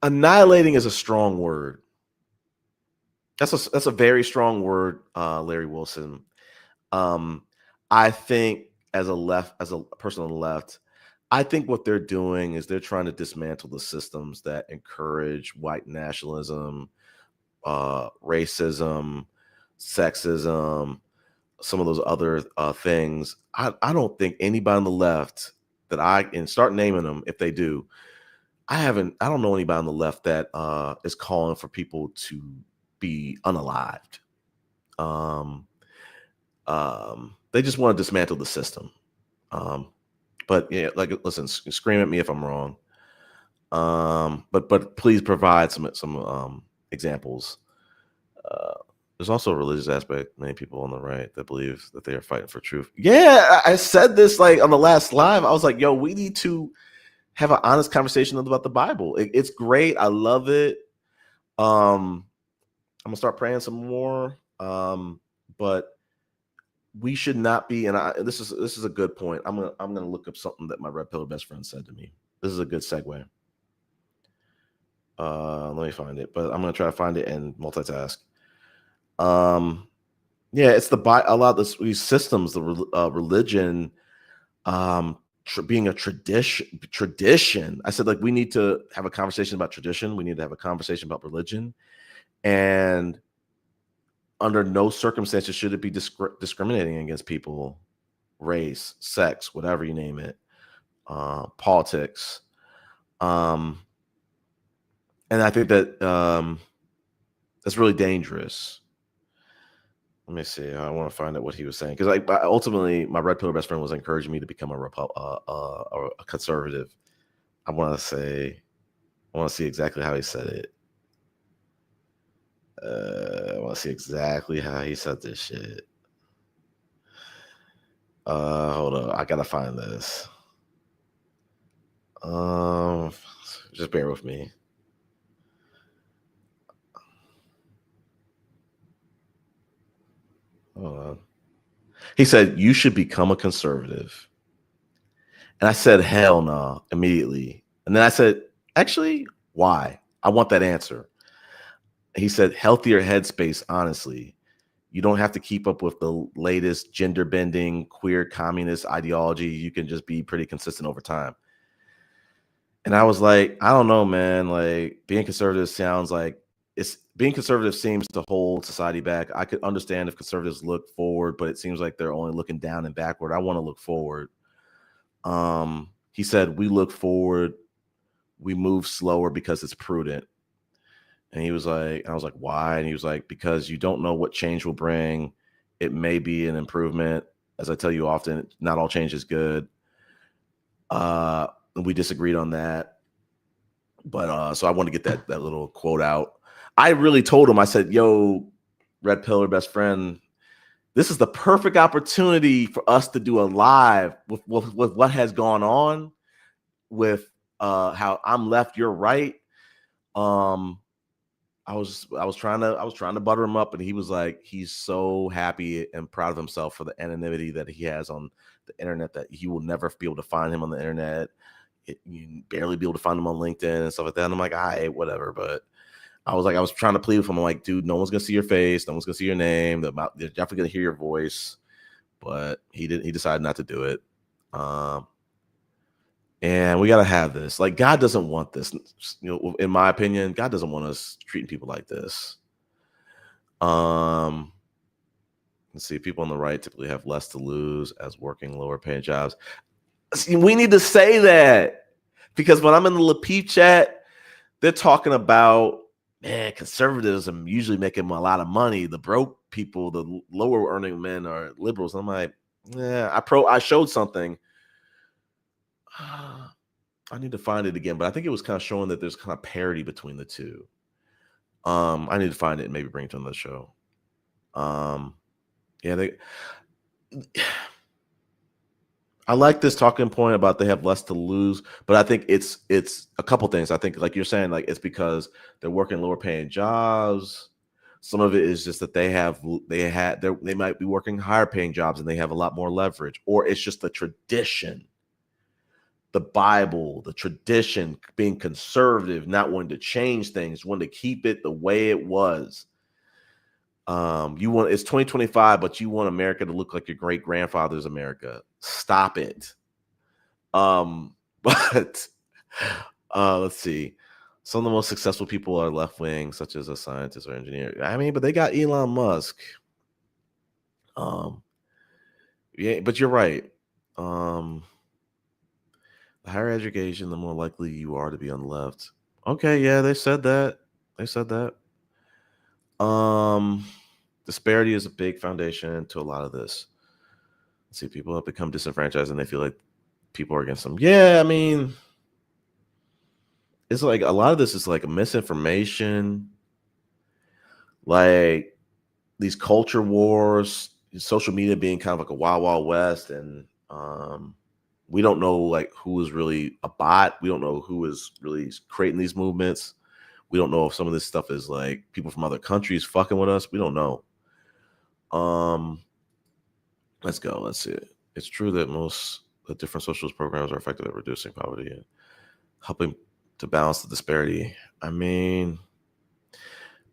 annihilating is a strong word. That's a very strong word, Larry Wilson. I think as a person on the left, I think what they're doing is they're trying to dismantle the systems that encourage white nationalism, racism, sexism, some of those other things. I don't think anybody on the left that I can start naming them if they do. I don't know anybody on the left that is calling for people to be unalived. They just want to dismantle the system. But yeah, like, listen, scream at me if I'm wrong. But please provide some examples. There's also a religious aspect. Many people on the right that believe that they are fighting for truth. Yeah, I said this like on the last live. I was like, yo, we need to have an honest conversation about the Bible. It's great. I love it. I'm gonna start praying some more. But we should not be, and this is a good point. I'm gonna look up something that my red pillar best friend said to me. This is a good segue. Let me find it, but I'm gonna try to find it and multitask. Yeah, it's a lot of these systems, the religion, being a tradition. I said, like, we need to have a conversation about tradition. We need to have a conversation about religion, and under no circumstances should it be discriminating against people, race, sex, whatever you name it, politics. And I think that that's really dangerous. Let me see. I want to find out what he was saying, because ultimately my red pillar best friend was encouraging me to become a conservative. I want to see exactly how he said it. I want to see exactly how he said this shit. Hold on, I gotta find this. Just bear with me. Hold on. He said, "You should become a conservative." And I said, "Hell no," immediately. And then I said, "Actually, why? I want that answer." He said, "Healthier headspace, honestly. You don't have to keep up with the latest gender bending, queer communist ideology. You can just be pretty consistent over time." And I was like, I don't know, man. Like, being conservative sounds like being conservative seems to hold society back. I could understand if conservatives look forward, but it seems like they're only looking down and backward. I want to look forward. He said, "We look forward, we move slower because it's prudent." And he was like, I was like, "Why?" And he was like, "Because you don't know what change will bring. It may be an improvement. As I tell you often, not all change is good." We disagreed on that. But so I want to get that little quote out. I really told him, I said, "Yo, red pillar best friend, this is the perfect opportunity for us to do a live with what has gone on with how I'm left, you're right." Um, I was trying to butter him up, and he was like, he's so happy and proud of himself for the anonymity that he has on the internet, that you will never be able to find him on the internet. You barely be able to find him on LinkedIn and stuff like that. And I'm like, all right, whatever. But I was trying to plead with him. I'm like, dude, no one's gonna see your face, no one's gonna see your name. They're definitely gonna hear your voice. But he decided not to do it. And we gotta have this. Like, God doesn't want this. In my opinion, God doesn't want us treating people like this. Let's see. People on the right typically have less to lose as working lower paid jobs. See, we need to say that, because when I'm in the LaPeep chat, they're talking about, man, conservatives are usually making a lot of money. The broke people, the lower earning men, are liberals. I'm like, yeah, I showed something. I need to find it again, but I think it was kind of showing that there's kind of parity between the two. I need to find it and maybe bring it to another show. Yeah, I like this talking point about they have less to lose, but I think it's a couple things. I think, like you're saying, like, it's because they're working lower paying jobs. Some of it is just that they might be working higher paying jobs and they have a lot more leverage, or it's just the tradition, the Bible, the tradition, being conservative, not wanting to change things, wanting to keep it the way it was. It's 2025, but you want America to look like your great grandfather's America. Stop it. But let's see. Some of the most successful people are left wing, such as a scientist or engineer. I mean, but they got Elon Musk. Yeah, but you're right. The higher education, the more likely you are to be on the left. Okay, yeah, they said that. Disparity is a big foundation to a lot of this. Let's see, people have become disenfranchised and they feel like people are against them. Yeah, I mean, it's like a lot of this is like a misinformation, like these culture wars, social media being kind of like a wild, wild west, and we don't know like who is really a bot. We don't know who is really creating these movements. We don't know if some of this stuff is like people from other countries fucking with us. We don't know. Let's go. Let's see it. It's true that most the different social programs are effective at reducing poverty and helping to balance the disparity. I mean,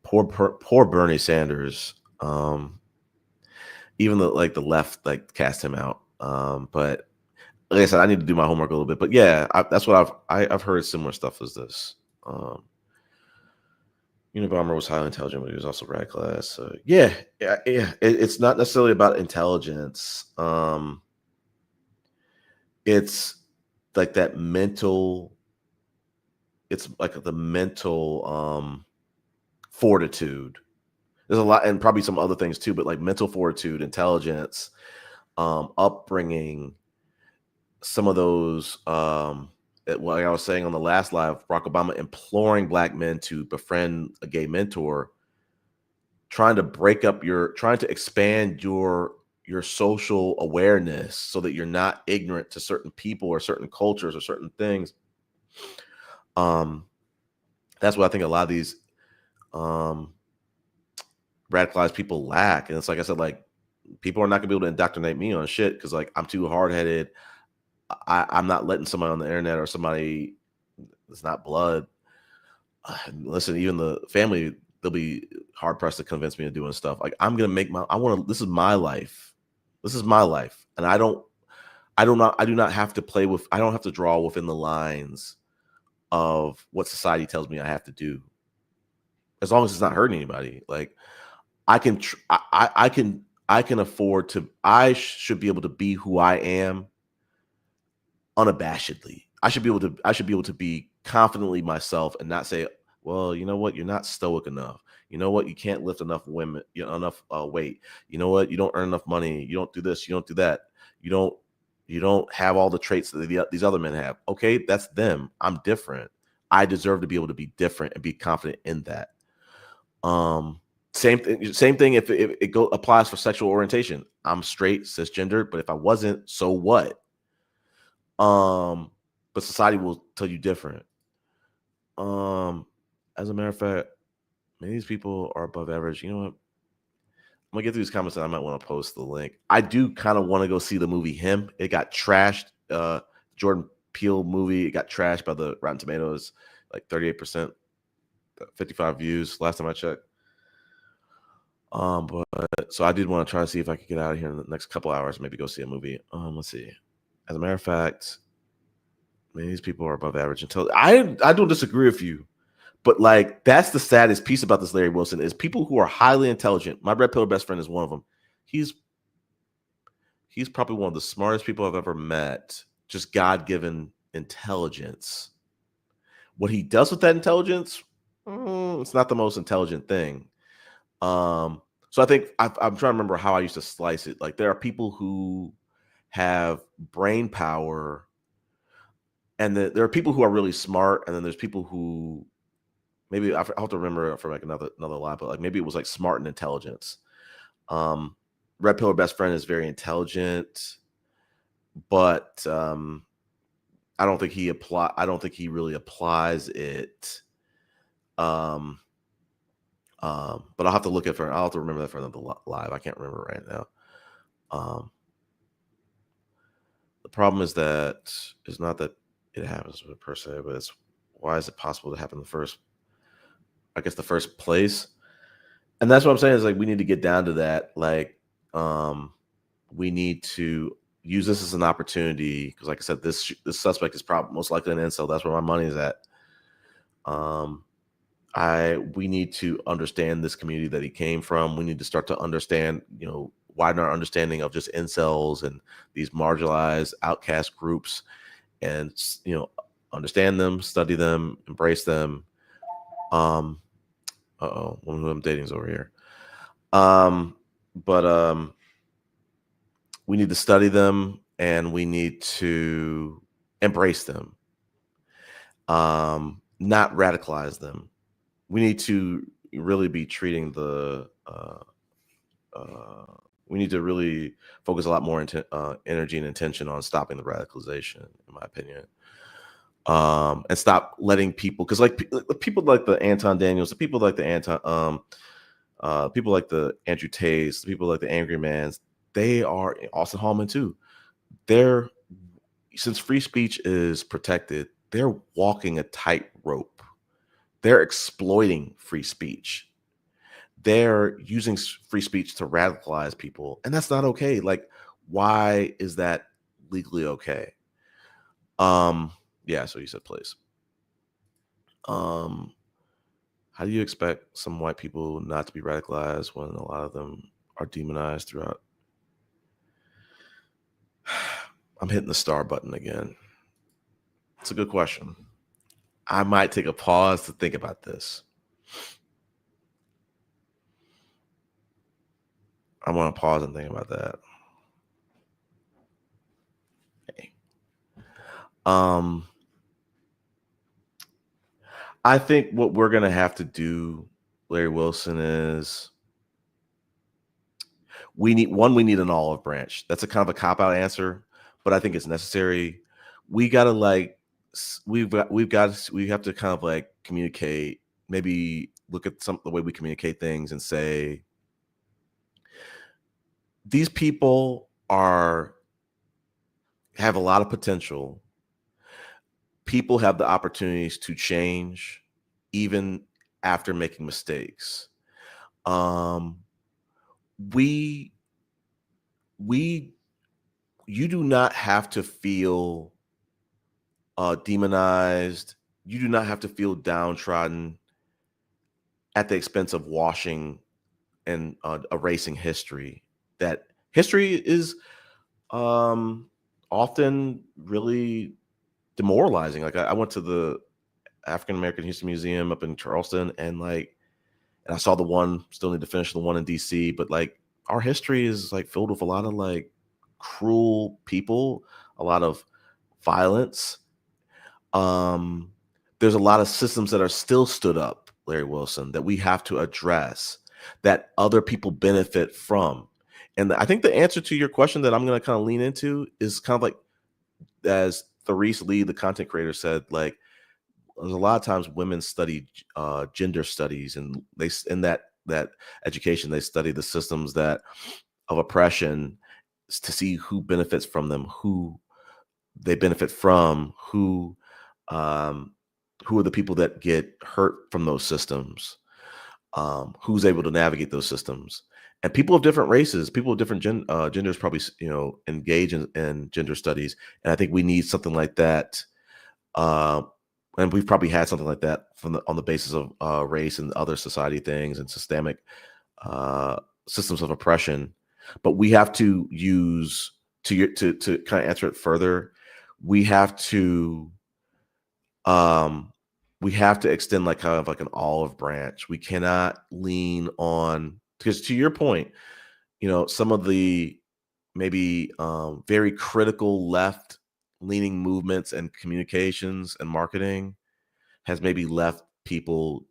poor Bernie Sanders. Even the left cast him out. But like I said, I need to do my homework a little bit. But yeah, that's what I've heard similar stuff as this. Unabomber was highly intelligent, but he was also radicalized. Yeah. It's not necessarily about intelligence. It's like that mental. It's like the mental fortitude. There's a lot, and probably some other things too, but like mental fortitude, intelligence, upbringing, some of those. Like I was saying on the last live, Barack Obama imploring Black men to befriend a gay mentor, trying to expand your social awareness so that you're not ignorant to certain people or certain cultures or certain things. That's what I think a lot of these radicalized people lack. And it's like I said, like, people are not gonna be able to indoctrinate me on shit because like I'm too hard-headed. I'm not letting somebody on the internet or somebody that's not blood. Listen, even the family, they'll be hard pressed to convince me of doing stuff. Like I'm gonna make this is my life. This is my life. And I do not have to I don't have to draw within the lines of what society tells me I have to do. As long as it's not hurting anybody. Like I can afford to, I should be able to be who I am unabashedly. I should be able to be confidently myself and not say, well, you know what, you're not stoic enough. You know what, you can't lift enough enough weight. You know what, you don't earn enough money. You don't do this. You don't do that. You don't have all the traits that these other men have. Okay, that's them. I'm different. I deserve to be able to be different and be confident in that. Same thing if it applies for sexual orientation. I'm straight, cisgender, but if I wasn't, so what? But society will tell you different. As a matter of fact, many of these people are above average. You know what? I'm gonna get through these comments and I might want to post the link. I do kind of want to go see the movie Him. It got trashed. Jordan Peele movie. It got trashed by the Rotten Tomatoes, like 38%, 55 views last time I checked. But so I did want to try to see if I could get out of here in the next couple hours, maybe go see a movie. Let's see. As a matter of fact, many of these people are above average until I don't disagree with you, but like that's the saddest piece about this Larry Wilson is people who are highly intelligent. My red pill best friend is one of them. He's probably one of the smartest people I've ever met. Just God-given intelligence. What he does with that intelligence, it's not the most intelligent thing. So I think I'm trying to remember how I used to slice it. Like there are people who have brain power, and there are people who are really smart, and then there's people who maybe I have to remember from like another line, but like maybe it was like smart and intelligence. Red Pillar best friend is very intelligent, but I don't think he really applies it. But I'll have to I'll have to remember that for another live. I can't remember right now. The problem is that it's not that it happens per se, but it's why is it possible to happen in the first place? And that's what I'm saying is like we need to get down to that. Like, we need to use this as an opportunity because, like I said, this suspect is probably most likely an incel. That's where my money is at. We need to understand this community that he came from. We need to start to understand, widen our understanding of just incels and these marginalized outcast groups, and understand them, study them, embrace them. One who I'm dating is over here. But we need to study them and we need to embrace them. Not radicalize them. We need to really be treating we need to really focus a lot more energy and attention on stopping the radicalization, in my opinion. and stop letting people, because like people like the Anton Daniels, the people like the people like the Andrew Tays, the people like the Angry Mans, they are Austin Hallman too. They're Since free speech is protected, they're walking a tightrope. They're exploiting free speech. They're using free speech to radicalize people, and that's not okay. Like, why is that legally okay? Um, yeah. So you said please. Um, how do you expect some white people not to be radicalized when a lot of them are demonized throughout? I'm hitting the star button again. It's a good question. I might take a pause to think about this. I want to pause and think about that. Okay. I think what we're gonna have to do, Larry Wilson, is we need an olive branch. That's a kind of a cop out answer, but I think it's necessary. We gotta like we have to kind of like communicate, maybe look at the way we communicate things and say these people have a lot of potential. People have the opportunities to change even after making mistakes. Um, we we You do not have to feel demonized. You do not have to feel downtrodden at the expense of washing and erasing history. That history is often really demoralizing. Like I went to the African American History Museum up in Charleston, and I saw the one, still need to finish the one in DC, but like our history is like filled with a lot of like cruel people, a lot of violence. Um, there's a lot of systems that are still stood up, Larry Wilson, that we have to address, that other people benefit from. And I think the answer to your question that I'm going to kind of lean into is kind of like, as Therese Lee, the content creator, said, like, there's a lot of times women study gender studies, and they in that education they study the systems that of oppression to see who benefits from them, who they benefit from, um, who are the people that get hurt from those systems, who's able to navigate those systems, and people of different races, people of different genders probably engage in gender studies, and I think we need something like that. Uh, and we've probably had something like that on the basis of race and other society things and systemic uh, systems of oppression. But we have to use to kind of answer it further. We have to um, we have to extend like kind of like an olive branch. We cannot lean on, because to your point, some of the maybe very critical left leaning movements and communications and marketing has maybe left people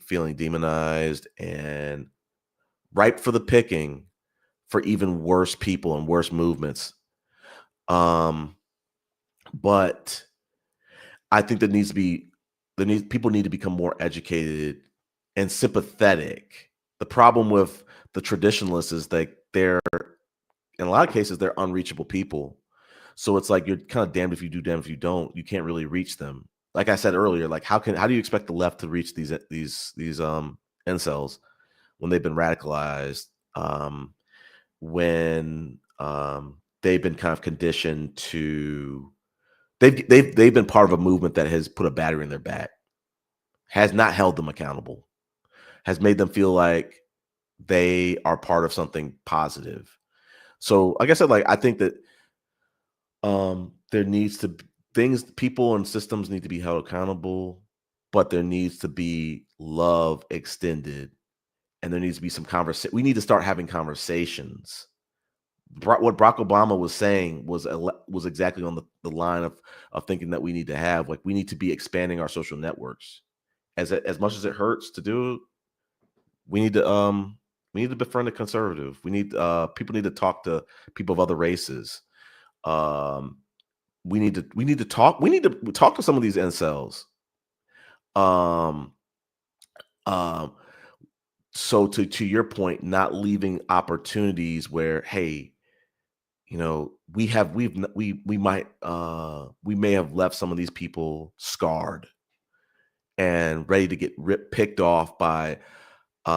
feeling demonized and ripe for the picking for even worse people and worse movements. Um, but I think people need to become more educated and sympathetic. The problem with the traditionalists is that they're, in a lot of cases, they're unreachable people. So it's like you're kind of damned if you do, damned if you don't. You can't really reach them. Like I said earlier, like how do you expect the left to reach these incels when they've been radicalized, when they've been kind of conditioned to they've been part of a movement that has put a battery in their back, has not held them accountable, has made them feel like they are part of something positive. So, like I said, like I think that there needs to people and systems need to be held accountable, but there needs to be love extended, and there needs to be some conversation. We need to start having conversations. What Barack Obama was saying was exactly on the line of thinking that we need to have. Like we need to be expanding our social networks. As much as it hurts to do, we need to befriend a conservative. People need to talk to people of other races. Um, we need to talk to some of these incels. Um, um, so to your point, not leaving opportunities where, hey, we may have left some of these people scarred and ready to get picked off by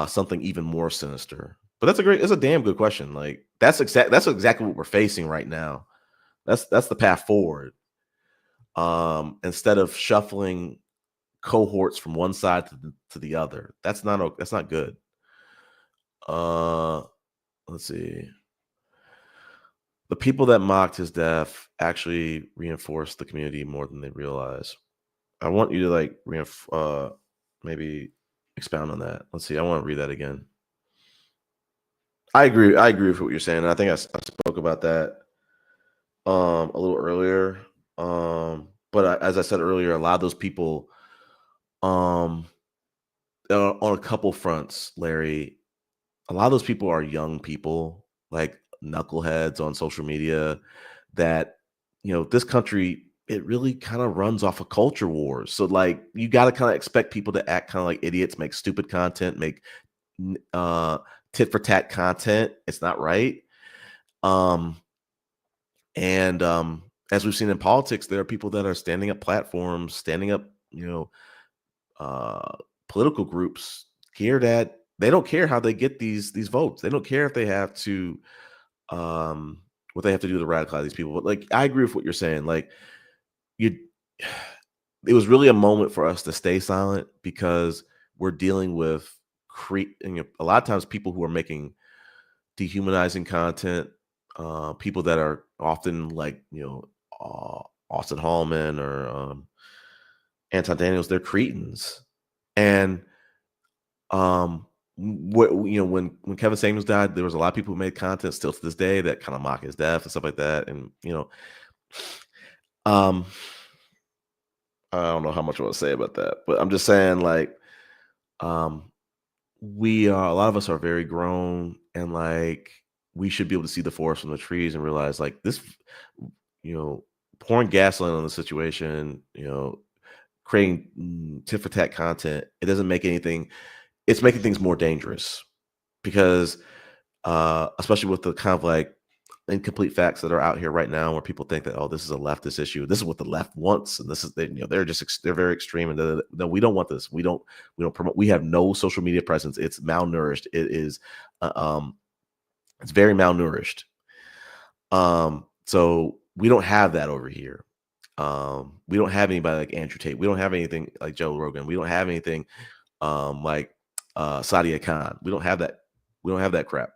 something even more sinister. But that's a damn good question. Like that's exactly what we're facing right now. That's the path forward. Instead of shuffling cohorts from one side to the other, that's not good. Uh, let's see. The people that mocked his death actually reinforced the community more than they realize. I want you to maybe expound on that. Let's see. I want to read that again. I agree. I agree with what you're saying. And I think I spoke about that a little earlier. But as I said earlier, a lot of those people um on a couple fronts, Larry, a lot of those people are young people, like knuckleheads on social media that, this country, it really kind of runs off of culture wars. So like you got to kind of expect people to act kind of like idiots, make stupid content, make uh tit for tat content. It's not right. Um and as we've seen in politics, there are people that are standing up platforms, standing up, uh political groups here that they don't care how they get these votes. They don't care if they have to what they have to do to radicalize these people. But like I agree with what you're saying. Like you it was really a moment for us to stay silent because we're dealing with a lot of times people who are making dehumanizing content, people that are often like, Austin Hallman or Anton Daniels, they're cretins. And when Kevin Samuels died, there was a lot of people who made content still to this day that kind of mock his death and stuff like that. And um, I don't know how much I want to say about that, but I'm just saying, like, um, we are a lot of us are very grown, and like we should be able to see the forest from the trees and realize, like, this, you know, pouring gasoline on the situation, creating tit for tat content. It doesn't make anything. It's making things more dangerous because, especially with the kind of like incomplete facts that are out here right now, where people think that, oh, this is a leftist issue. This is what the left wants, and this is they're very extreme, and no, we don't want this. We don't promote. We have no social media presence. It's malnourished. It is, uh, um, it's very malnourished. So we don't have that over here. We don't have anybody like Andrew Tate. We don't have anything like Joe Rogan. We don't have anything like Sadia Khan. We don't have that. We don't have that crap.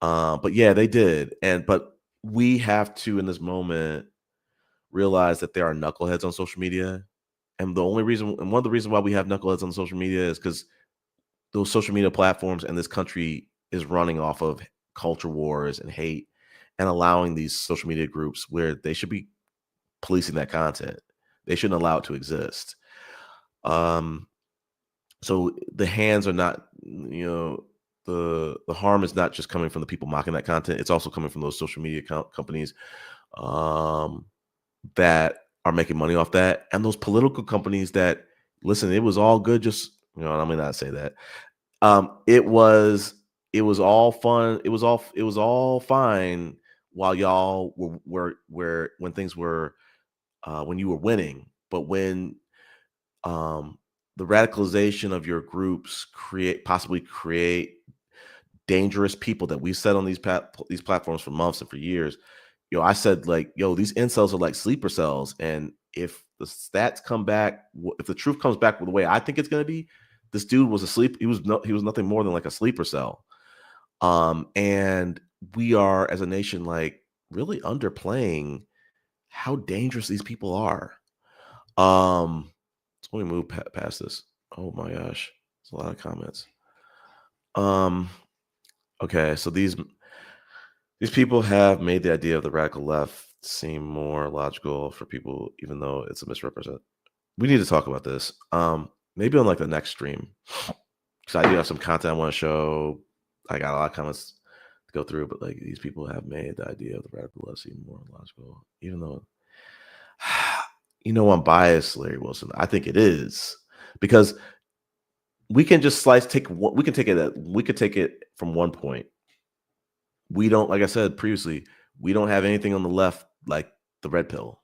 But yeah, they did. But we have to, in this moment, realize that there are knuckleheads on social media. And one of the reasons why we have knuckleheads on social media is because those social media platforms and this country is running off of culture wars and hate and allowing these social media groups where they should be policing that content. They shouldn't allow it to exist. So the hands are not, the harm is not just coming from the people mocking that content. It's also coming from those social media companies um, that are making money off that, and those political companies that, listen, it was all good. Just, I may not say that. It was all fun. It was all fine while y'all were when things were when you were winning, but when um, the radicalization of your groups possibly create dangerous people that we said on these platforms for months and for years. I said, like, these incels are like sleeper cells, and if the stats come back, if the truth comes back with the way I think it's going to be, this dude was asleep. He was nothing more than like a sleeper cell. And we are, as a nation, like, really underplaying how dangerous these people are. So let me move past this. Oh my gosh, there's a lot of comments. Okay, so these people have made the idea of the radical left seem more logical for people, even though it's a misrepresent. We need to talk about this. Maybe on like the next stream, because I do have some content I want to show. I got a lot of comments to go through, but like these people have made the idea of the radical left seem more logical, even though I'm biased, Larry Wilson. I think it is because we can just we can take it from one point. We don't, like I said previously, we don't have anything on the left like the red pill.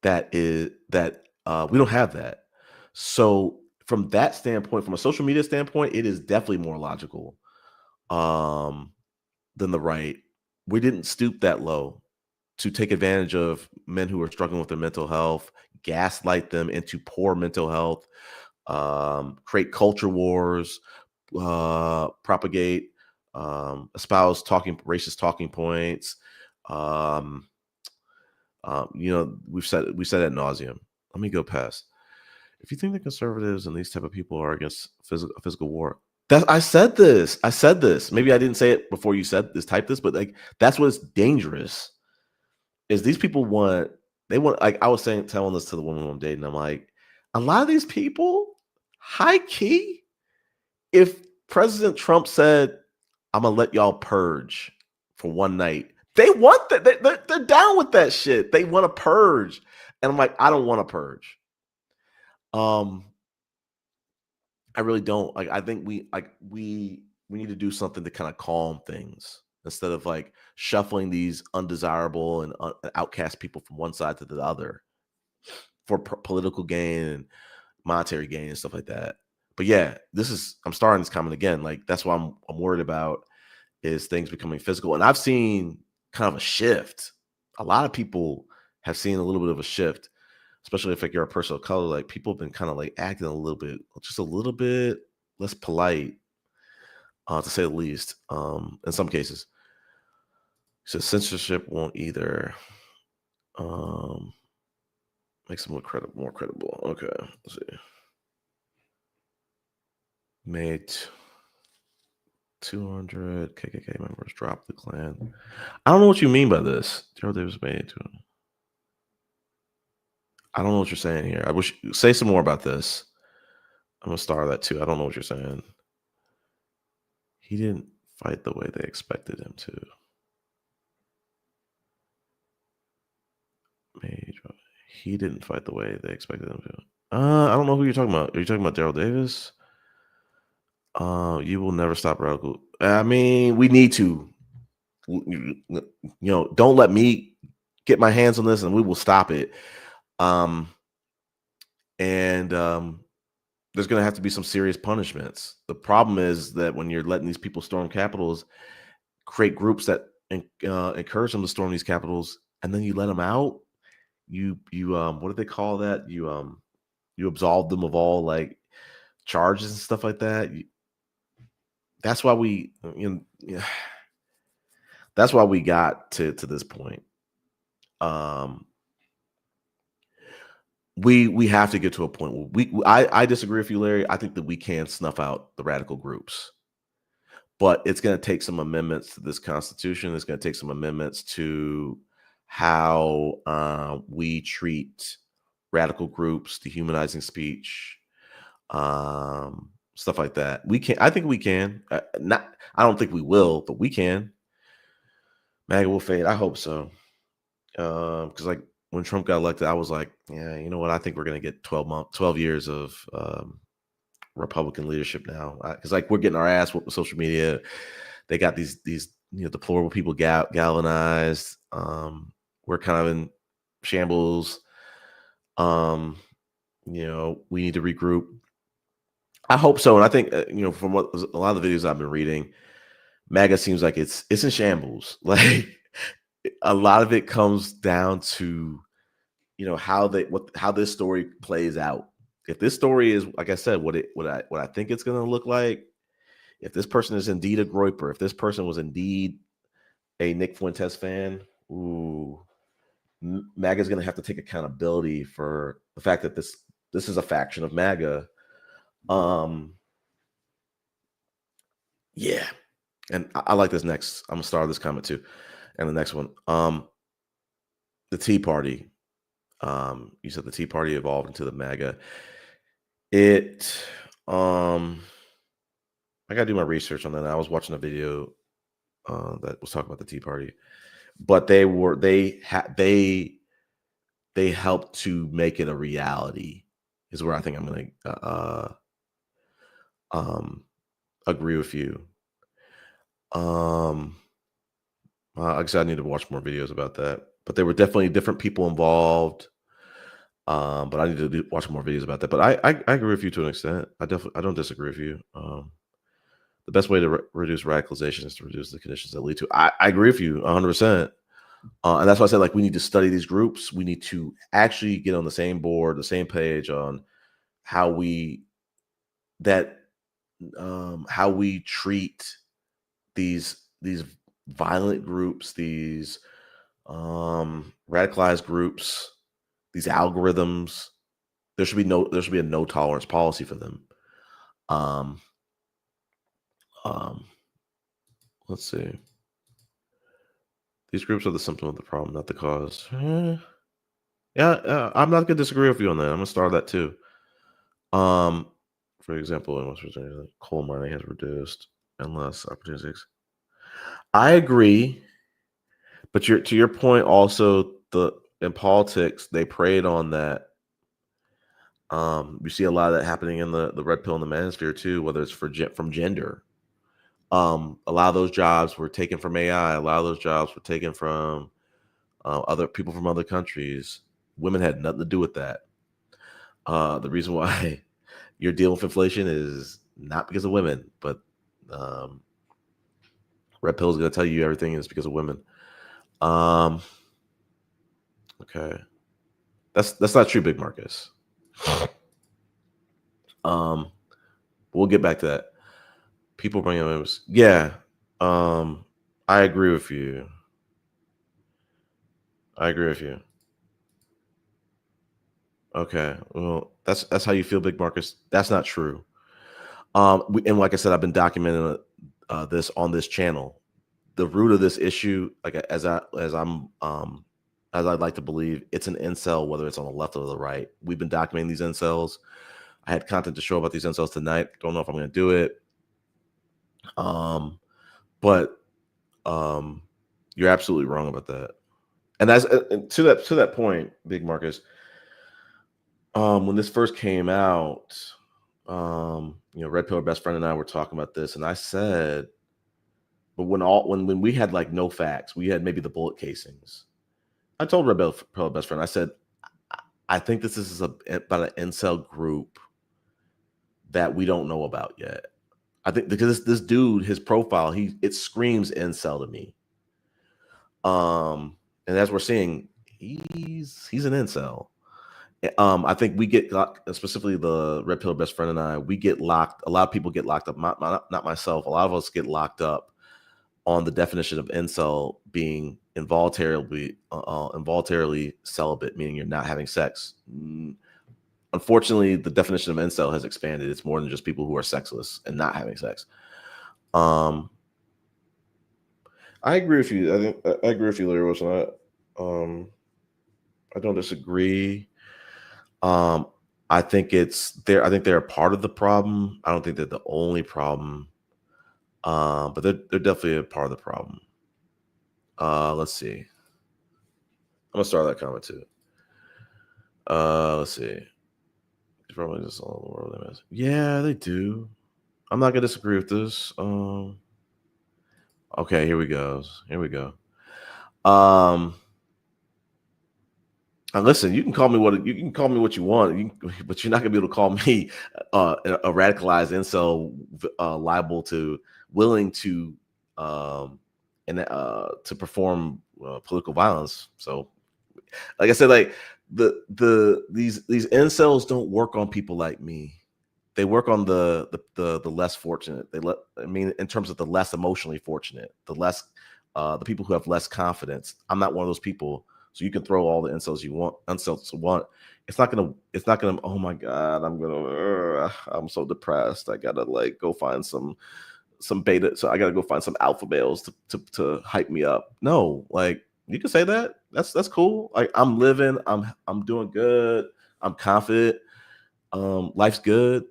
We don't have that. So from that standpoint, from a social media standpoint, it is definitely more logical um, than the right. We didn't stoop that low to take advantage of men who are struggling with their mental health, gaslight them into poor mental health, create culture wars, propagate, espouse racist talking points. Um, we've said ad nauseum. Let me go past. If you think the conservatives and these type of people are against physical war, that I said this. I said this. Maybe I didn't say it before you said this. Type this, but like that's what's dangerous. Is these people want like I was telling this to the woman I'm dating. I'm like, a lot of these people, high key, if President Trump said, "I'm gonna let y'all purge for one night," they want that. They're down with that shit. They want to purge, and I'm like, I don't want to purge. Um, I really don't. Like, I think we need to do something to kind of calm things instead of like shuffling these undesirable and outcast people from one side to the other for political gain and monetary gain and stuff like that. But yeah, I'm starting this comment again. Like that's what I'm worried about is things becoming physical. And I've seen kind of a shift. A lot of people have seen a little bit of a shift, especially if like you're a person of color. Like people have been kind of like acting just a little bit less polite, to say the least. In some cases, so censorship won't either um, makes them more credible. Okay, let's see. Made 200 KKK members drop the Klan. I don't know what you mean by this. Daryl Davis made 200. I don't know what you're saying here. I wish say some more about this. I'm gonna star that too. I don't know what you're saying. He didn't fight the way they expected him to. He didn't fight the way they expected him to. I don't know who you're talking about. Are you talking about Daryl Davis? You will never stop radical. I mean, we need to. Don't let me get my hands on this, and we will stop it. And there's going to have to be some serious punishments. The problem is that when you're letting these people storm capitals, create groups that encourage them to storm these capitals, and then you let them out. You what do they call that? You absolve them of all like charges and stuff like that. That's why that's why we got to this point. We have to get to a point where I disagree with you, Larry. I think that we can snuff out the radical groups, but it's going to take some amendments to this Constitution. It's going to take some amendments to how we treat radical groups, dehumanizing speech, stuff like that. We can. I think we can. Not. I don't think we will, but we can. MAGA will fade. I hope so. Because like when Trump got elected, I was like, yeah, you know what? I think we're going to get 12 years of Republican leadership now. Because like we're getting our ass whooped with social media. They got these deplorable people galvanized. We're kind of in shambles. We need to regroup. I hope so, and I think from what a lot of the videos I've been reading, MAGA seems like it's in shambles. Like a lot of it comes down to how this story plays out. If this story is, like I said, what I think it's going to look like, if this person is indeed a groyper, if this person was indeed a Nick Fuentes fan, MAGA is going to have to take accountability for the fact that this is a faction of MAGA. Yeah, and I like this next. I'm gonna start this comment too, and the next one. The Tea Party. You said the Tea Party evolved into the MAGA. I gotta do my research on that. I was watching a video that was talking about the Tea Party, but they they help to make it a reality. Is where I think I'm going to um, agree with you. Um, like I said, I need to watch more videos about that. But there were definitely different people involved. But I need to watch more videos about that. But I agree with you to an extent. I don't disagree with you. The best way to reduce radicalization is to reduce the conditions that lead to. I agree with you 100%. And that's why I said, like, we need to study these groups. We need to actually get on the same board, the same page on how we that how we treat these violent groups, these radicalized groups, these algorithms. There should be a no tolerance policy for them. Um, um, let's see. These groups are the symptom of the problem, not the cause. Yeah, I'm not gonna disagree with you on that. I'm gonna start that too. Um, for example, in West Virginia, coal mining has reduced and less opportunities. I agree, but to your point, also the in politics they preyed on that. We see a lot of that happening in the red pill and the manosphere too, whether it's from gender. A lot of those jobs were taken from AI. A lot of those jobs were taken from other people from other countries. Women had nothing to do with that. The reason why you're dealing with inflation is not because of women, but um, red pill is going to tell you everything is because of women. Um, okay, that's not true, Big Marcus. Um, we'll get back to that. People bring up, yeah. I agree with you. I agree with you. Okay, well, that's how you feel, Big Marcus. That's not true. And like I said, I've been documenting this on this channel. The root of this issue, like as I'd like to believe, it's an incel, whether it's on the left or the right. We've been documenting these incels. I had content to show about these incels tonight. Don't know if I'm going to do it. But you're absolutely wrong about that. And that's to that point, Big Marcus. When this first came out, Red Pill Best Friend and I were talking about this, and I said, but when we had like no facts, we had maybe the bullet casings. I told Red Pill Best Friend, I said, I think this is about an incel group that we don't know about yet. I think because this dude, his profile, it screams incel to me. And as we're seeing, he's an incel. I think we get specifically the Red Pill Best Friend and I, we get locked. A lot of people get locked up. Not myself. A lot of us get locked up on the definition of incel being involuntarily celibate, meaning you're not having sex. Unfortunately, the definition of incel has expanded. It's more than just people who are sexless and not having sex. I agree with you. I agree with you, Larry Wilson. I don't disagree. I think I think they're a part of the problem. I don't think they're the only problem. But they're definitely a part of the problem. Let's see. I'm gonna start that comment too. Let's see. Probably just all the world they miss. Yeah, they do. I'm not gonna disagree with this. Okay, here we go. And listen, you can call me what you want, but you're not gonna be able to call me a radicalized incel, willing to to perform political violence. So, like I said, like these incels don't work on people like me. They work on the less fortunate. In terms of the less emotionally fortunate, the people who have less confidence. I'm not one of those people. So you can throw all the incels you want. It's not gonna. Oh my god, I'm so depressed. I gotta like go find some beta. So I gotta go find some alpha males to hype me up. No, like you can say that. That's cool. Like I'm living. I'm doing good. I'm confident. Life's good.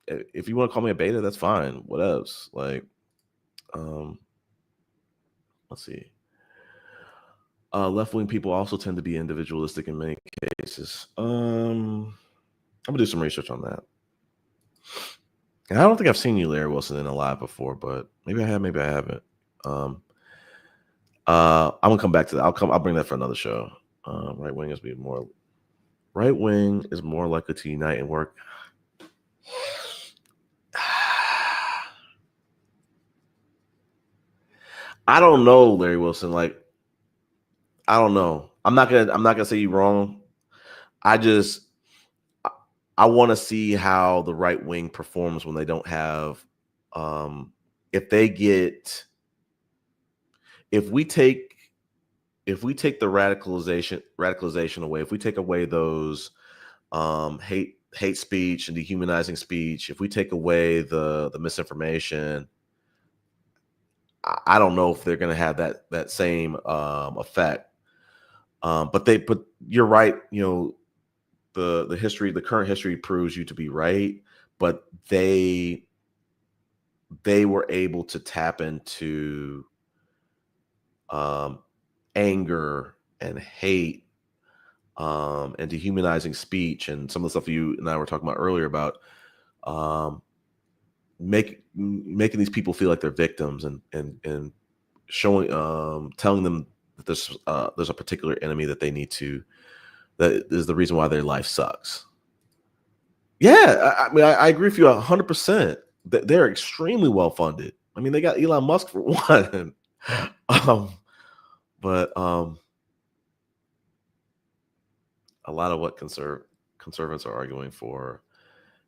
If you want to call me a beta, that's fine. What else? Like, let's see. Left-wing people also tend to be individualistic in many cases. I'm gonna do some research on that. And I don't think I've seen you, Larry Wilson, in a live before, but maybe I have, maybe I haven't. I'm gonna come back to that. I'll bring that for another show. Right wing is more likely to unite and work. I don't know, Larry Wilson. Like, I don't know. I'm not gonna say you're wrong. I want to see how the right wing performs when they don't have if they get if we take the radicalization away, if we take away those hate speech and dehumanizing speech, if we take away the misinformation, I don't know if they're going to have that same effect. But you're right. You know, the current history proves you to be right. But they were able to tap into anger and hate and dehumanizing speech and some of the stuff you and I were talking about earlier about making these people feel like they're victims and showing telling them that there's a particular enemy that they need to that is the reason why their life sucks. Yeah, I mean, I agree with you 100%. They're extremely well funded. I mean, they got Elon Musk for one. But a lot of what conservatives are arguing for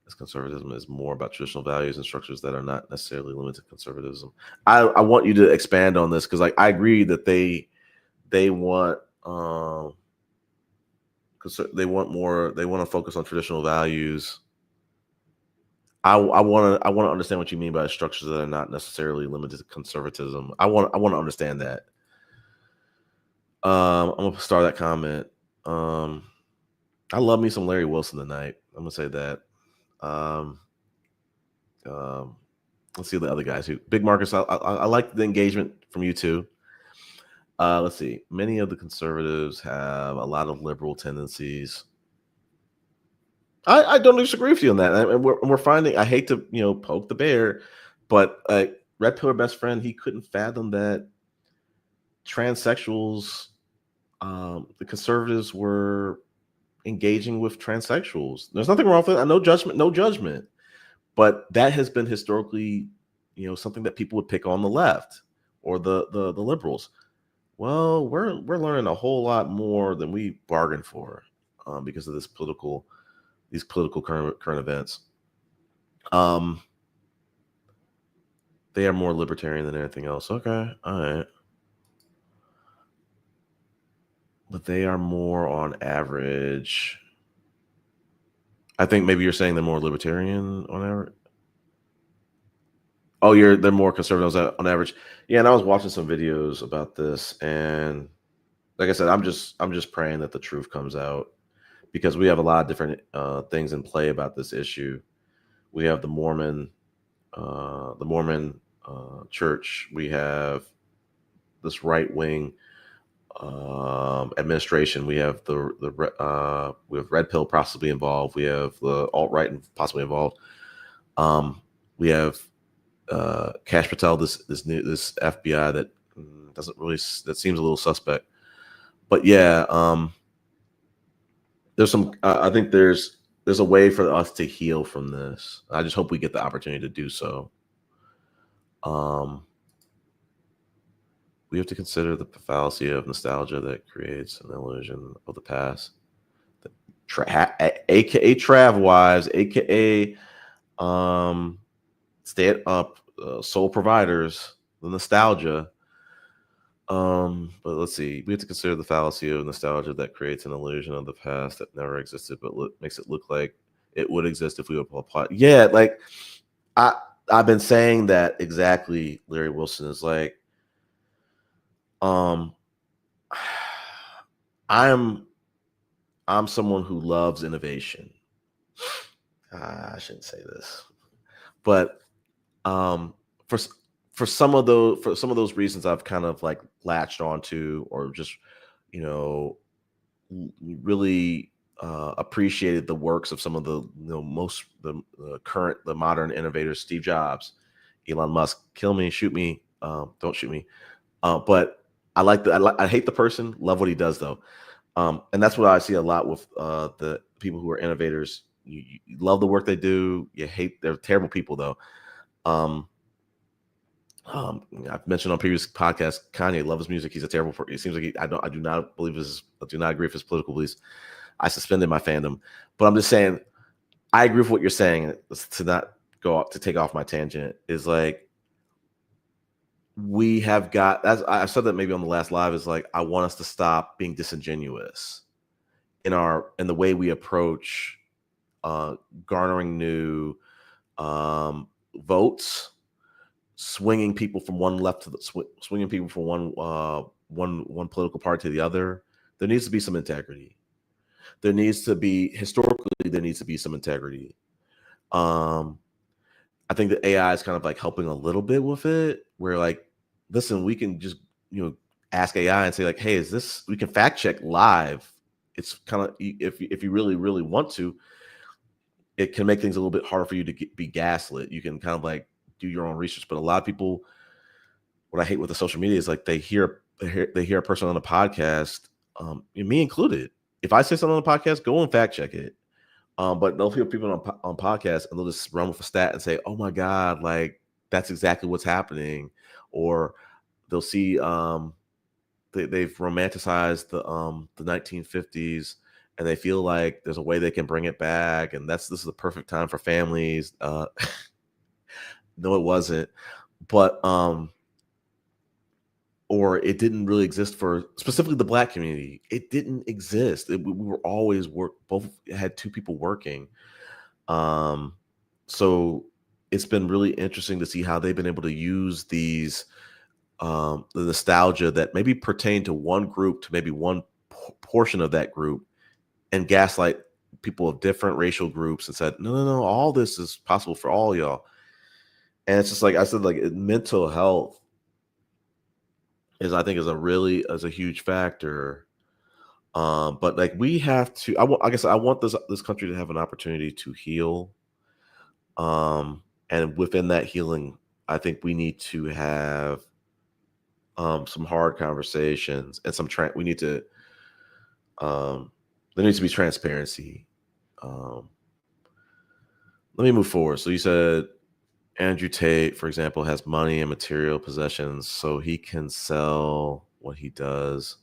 as conservatism is more about traditional values and structures that are not necessarily limited to conservatism. I want you to expand on this because I agree that they want they want to focus on traditional values. I want to understand what you mean by structures that are not necessarily limited to conservatism. I want to understand that. I'm gonna start that comment. I love me some Larry Wilson tonight. I'm gonna say that. Let's see the other guys who Big Marcus. I like the engagement from you too. Let's see. Many of the conservatives have a lot of liberal tendencies. I don't disagree with you on that. And we're finding. I hate to poke the bear, but Red Pillar best friend, he couldn't fathom that transsexuals. The conservatives were engaging with transsexuals. There's nothing wrong with it. No judgment. But that has been historically, something that people would pick on the left or the liberals. Well, we're learning a whole lot more than we bargained for because of these political current events. They are more libertarian than anything else. Okay, all right. But they are more on average. I think maybe you're saying they're more libertarian on average. Oh, they're more conservatives on average. Yeah, and I was watching some videos about this, and like I said, I'm just praying that the truth comes out because we have a lot of different things in play about this issue. We have the Mormon church. We have this right wing administration. We have we have Red Pill possibly involved. We have the alt right possibly involved. We have Kash Patel, this FBI that that seems a little suspect. But yeah, there's some. I think there's a way for us to heal from this. I just hope we get the opportunity to do so. We have to consider the fallacy of nostalgia that creates an illusion of the past. AKA Trav Wives, AKA stay up sole providers, the nostalgia. But let's see. We have to consider the fallacy of nostalgia that creates an illusion of the past that never existed, but makes it look like it would exist if we would apply. Yeah, like I've been saying that exactly. Larry Wilson is like, I'm someone who loves innovation. I shouldn't say this, but for some of those reasons, I've kind of like latched onto or just you know, really appreciated the works of some of the most the modern innovators. Steve Jobs, Elon Musk. Kill me, shoot me, don't shoot me. But I hate the person, love what he does though. And that's what I see a lot with the people who are innovators. You love the work they do. You hate they're terrible people though. Um, I've mentioned on previous podcasts, Kanye loves his music. He's a terrible person. It seems like I do not believe I do not agree with his political beliefs. I suspended my fandom, but I'm just saying I agree with what you're saying. To not go off, to take off my tangent is like we have got. That's I've said that maybe on the last live is like I want us to stop being disingenuous in the way we approach garnering new votes, swinging people from one left to swinging people from one political party to the other. There needs to be some integrity. There needs to be historically there needs to be some integrity. Um, I think that AI is kind of like helping a little bit with it. Where like, listen, we can just ask AI and say like, hey, is this? We can fact check live. It's kind of if you really want to, it can make things a little bit harder for you to be gaslit. You can kind of like do your own research, but a lot of people, what I hate with the social media is like they hear a person on a podcast, me included. If I say something on the podcast, go and fact check it. But they'll hear people on podcasts and they'll just run with a stat and say, "Oh my God, like that's exactly what's happening," or they'll see they've romanticized the 1950s and they feel like there's a way they can bring it back, and this is the perfect time for families. No, it wasn't, but or it didn't really exist for specifically the Black community. It didn't exist. We were always both had two people working. So it's been really interesting to see how they've been able to use these the nostalgia that maybe pertain to one group to maybe one portion of that group and gaslight people of different racial groups and said, no, all this is possible for all y'all. And it's just like I said, like mental health I think is a huge factor. But like we have to, like I said, I want this country to have an opportunity to heal. And within that healing, I think we need to have some hard conversations and we need to there needs to be transparency. Let me move forward. So you said Andrew Tate, for example, has money and material possessions, so he can sell what he does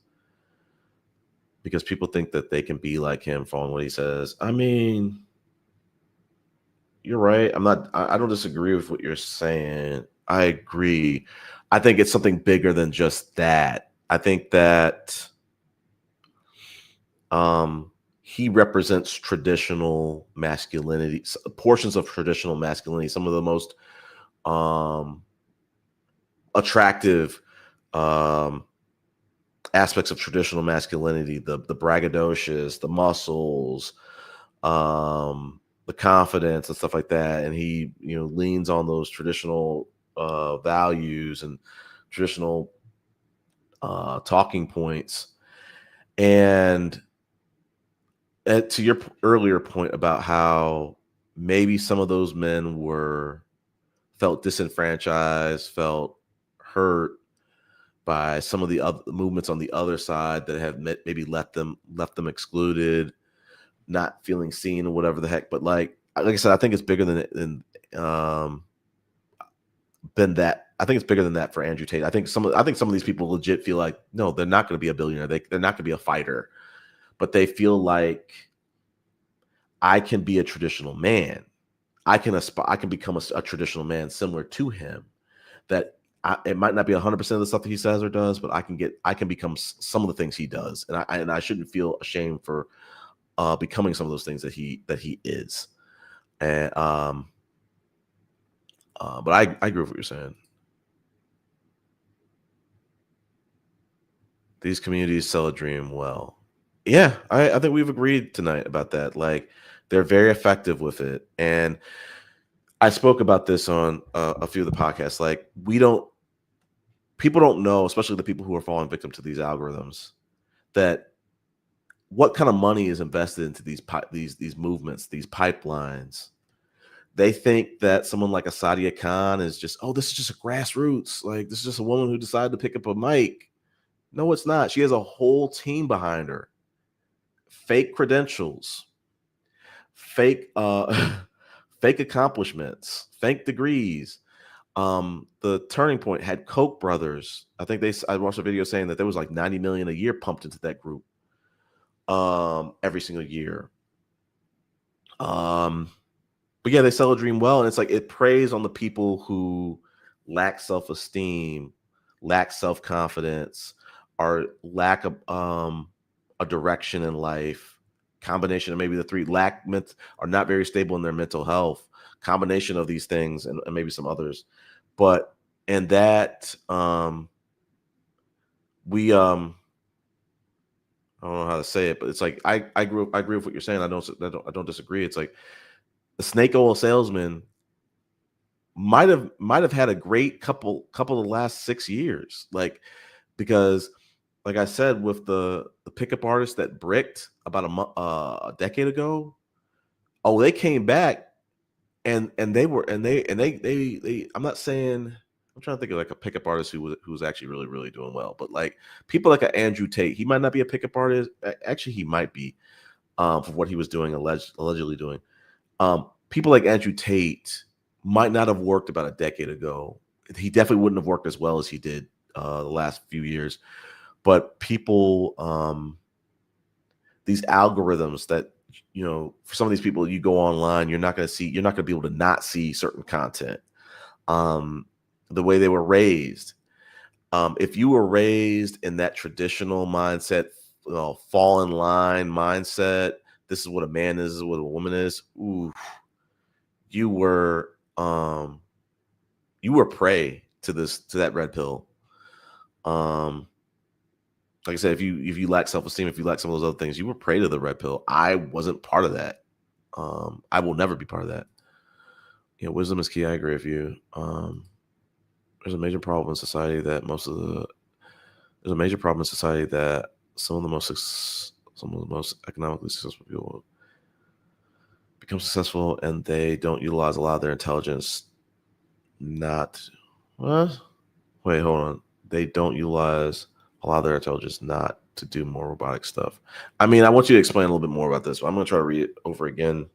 because people think that they can be like him following what he says. I mean, you're right. I don't disagree with what you're saying. I agree. I think it's something bigger than just that. I think that he represents traditional masculinity, portions of traditional masculinity, some of the most attractive aspects of traditional masculinity, the braggadocious, the muscles, the confidence and stuff like that. And he, leans on those traditional values and traditional talking points. And to your earlier point about how maybe some of those men felt disenfranchised, felt hurt by some of the other movements on the other side that have maybe left them excluded, not feeling seen or whatever the heck. But like I said, I think it's bigger than that. I think it's bigger than that for Andrew Tate. I think some of these people legit feel like, no, they're not going to be a billionaire. They're not going to be a fighter, but they feel like I can be a traditional man. I can become a traditional man similar to him. That it might not be 100% of the stuff that he says or does, but I can become some of the things he does, and I shouldn't feel ashamed for becoming some of those things that he is. And but I agree with what you're saying. These communities sell a dream well. Yeah, I think we've agreed tonight about that. Like they're very effective with it, and I spoke about this on a few of the podcasts. Like people don't know, especially the people who are falling victim to these algorithms. that what kind of money is invested into these movements, these pipelines. They think that someone like a Sadia Khan is just, oh, this is just a grassroots. Like, this is just a woman who decided to pick up a mic. No, it's not. She has a whole team behind her. Fake credentials, fake fake accomplishments, fake degrees. The Turning Point had Koch brothers. I watched a video saying that there was like 90 million a year pumped into that group every single year. But yeah, they sell a dream well, and it's like it preys on the people who lack self-esteem, lack self-confidence, or lack a direction in life. Combination of maybe the three, are not very stable in their mental health. Combination of these things and maybe some others. But and that we I don't know how to say it, but it's like I agree with what you're saying. I don't disagree. It's like the snake oil salesman might have had a great couple of the last 6 years, like, because like I said, with the pickup artists that bricked about a decade ago, oh, they came back and they I'm not saying, I'm trying to think of like a pickup artist who was actually really, really doing well, but like people like a Andrew Tate, he might not be a pickup artist. Actually, he might be, for what he was doing, allegedly doing. People like Andrew Tate might not have worked about a decade ago. He definitely wouldn't have worked as well as he did the last few years. But people, these algorithms that, for some of these people, you go online, you're not going to be able to not see certain content. The way they were raised. If you were raised in that traditional mindset, fall in line mindset, this is what a man is, this is what a woman is. Ooh, you were prey to that red pill. Like I said, if you lack self-esteem, if you lack some of those other things, you were prey to the red pill. I wasn't part of that. I will never be part of that. Wisdom is key. I agree with you. There's a major problem in society that some of the most economically successful people become successful, and they don't utilize a lot of their intelligence. Wait, hold on. They don't utilize a lot of their intelligence not to do more robotic stuff. I mean, I want you to explain a little bit more about this, but I'm going to try to read it over again.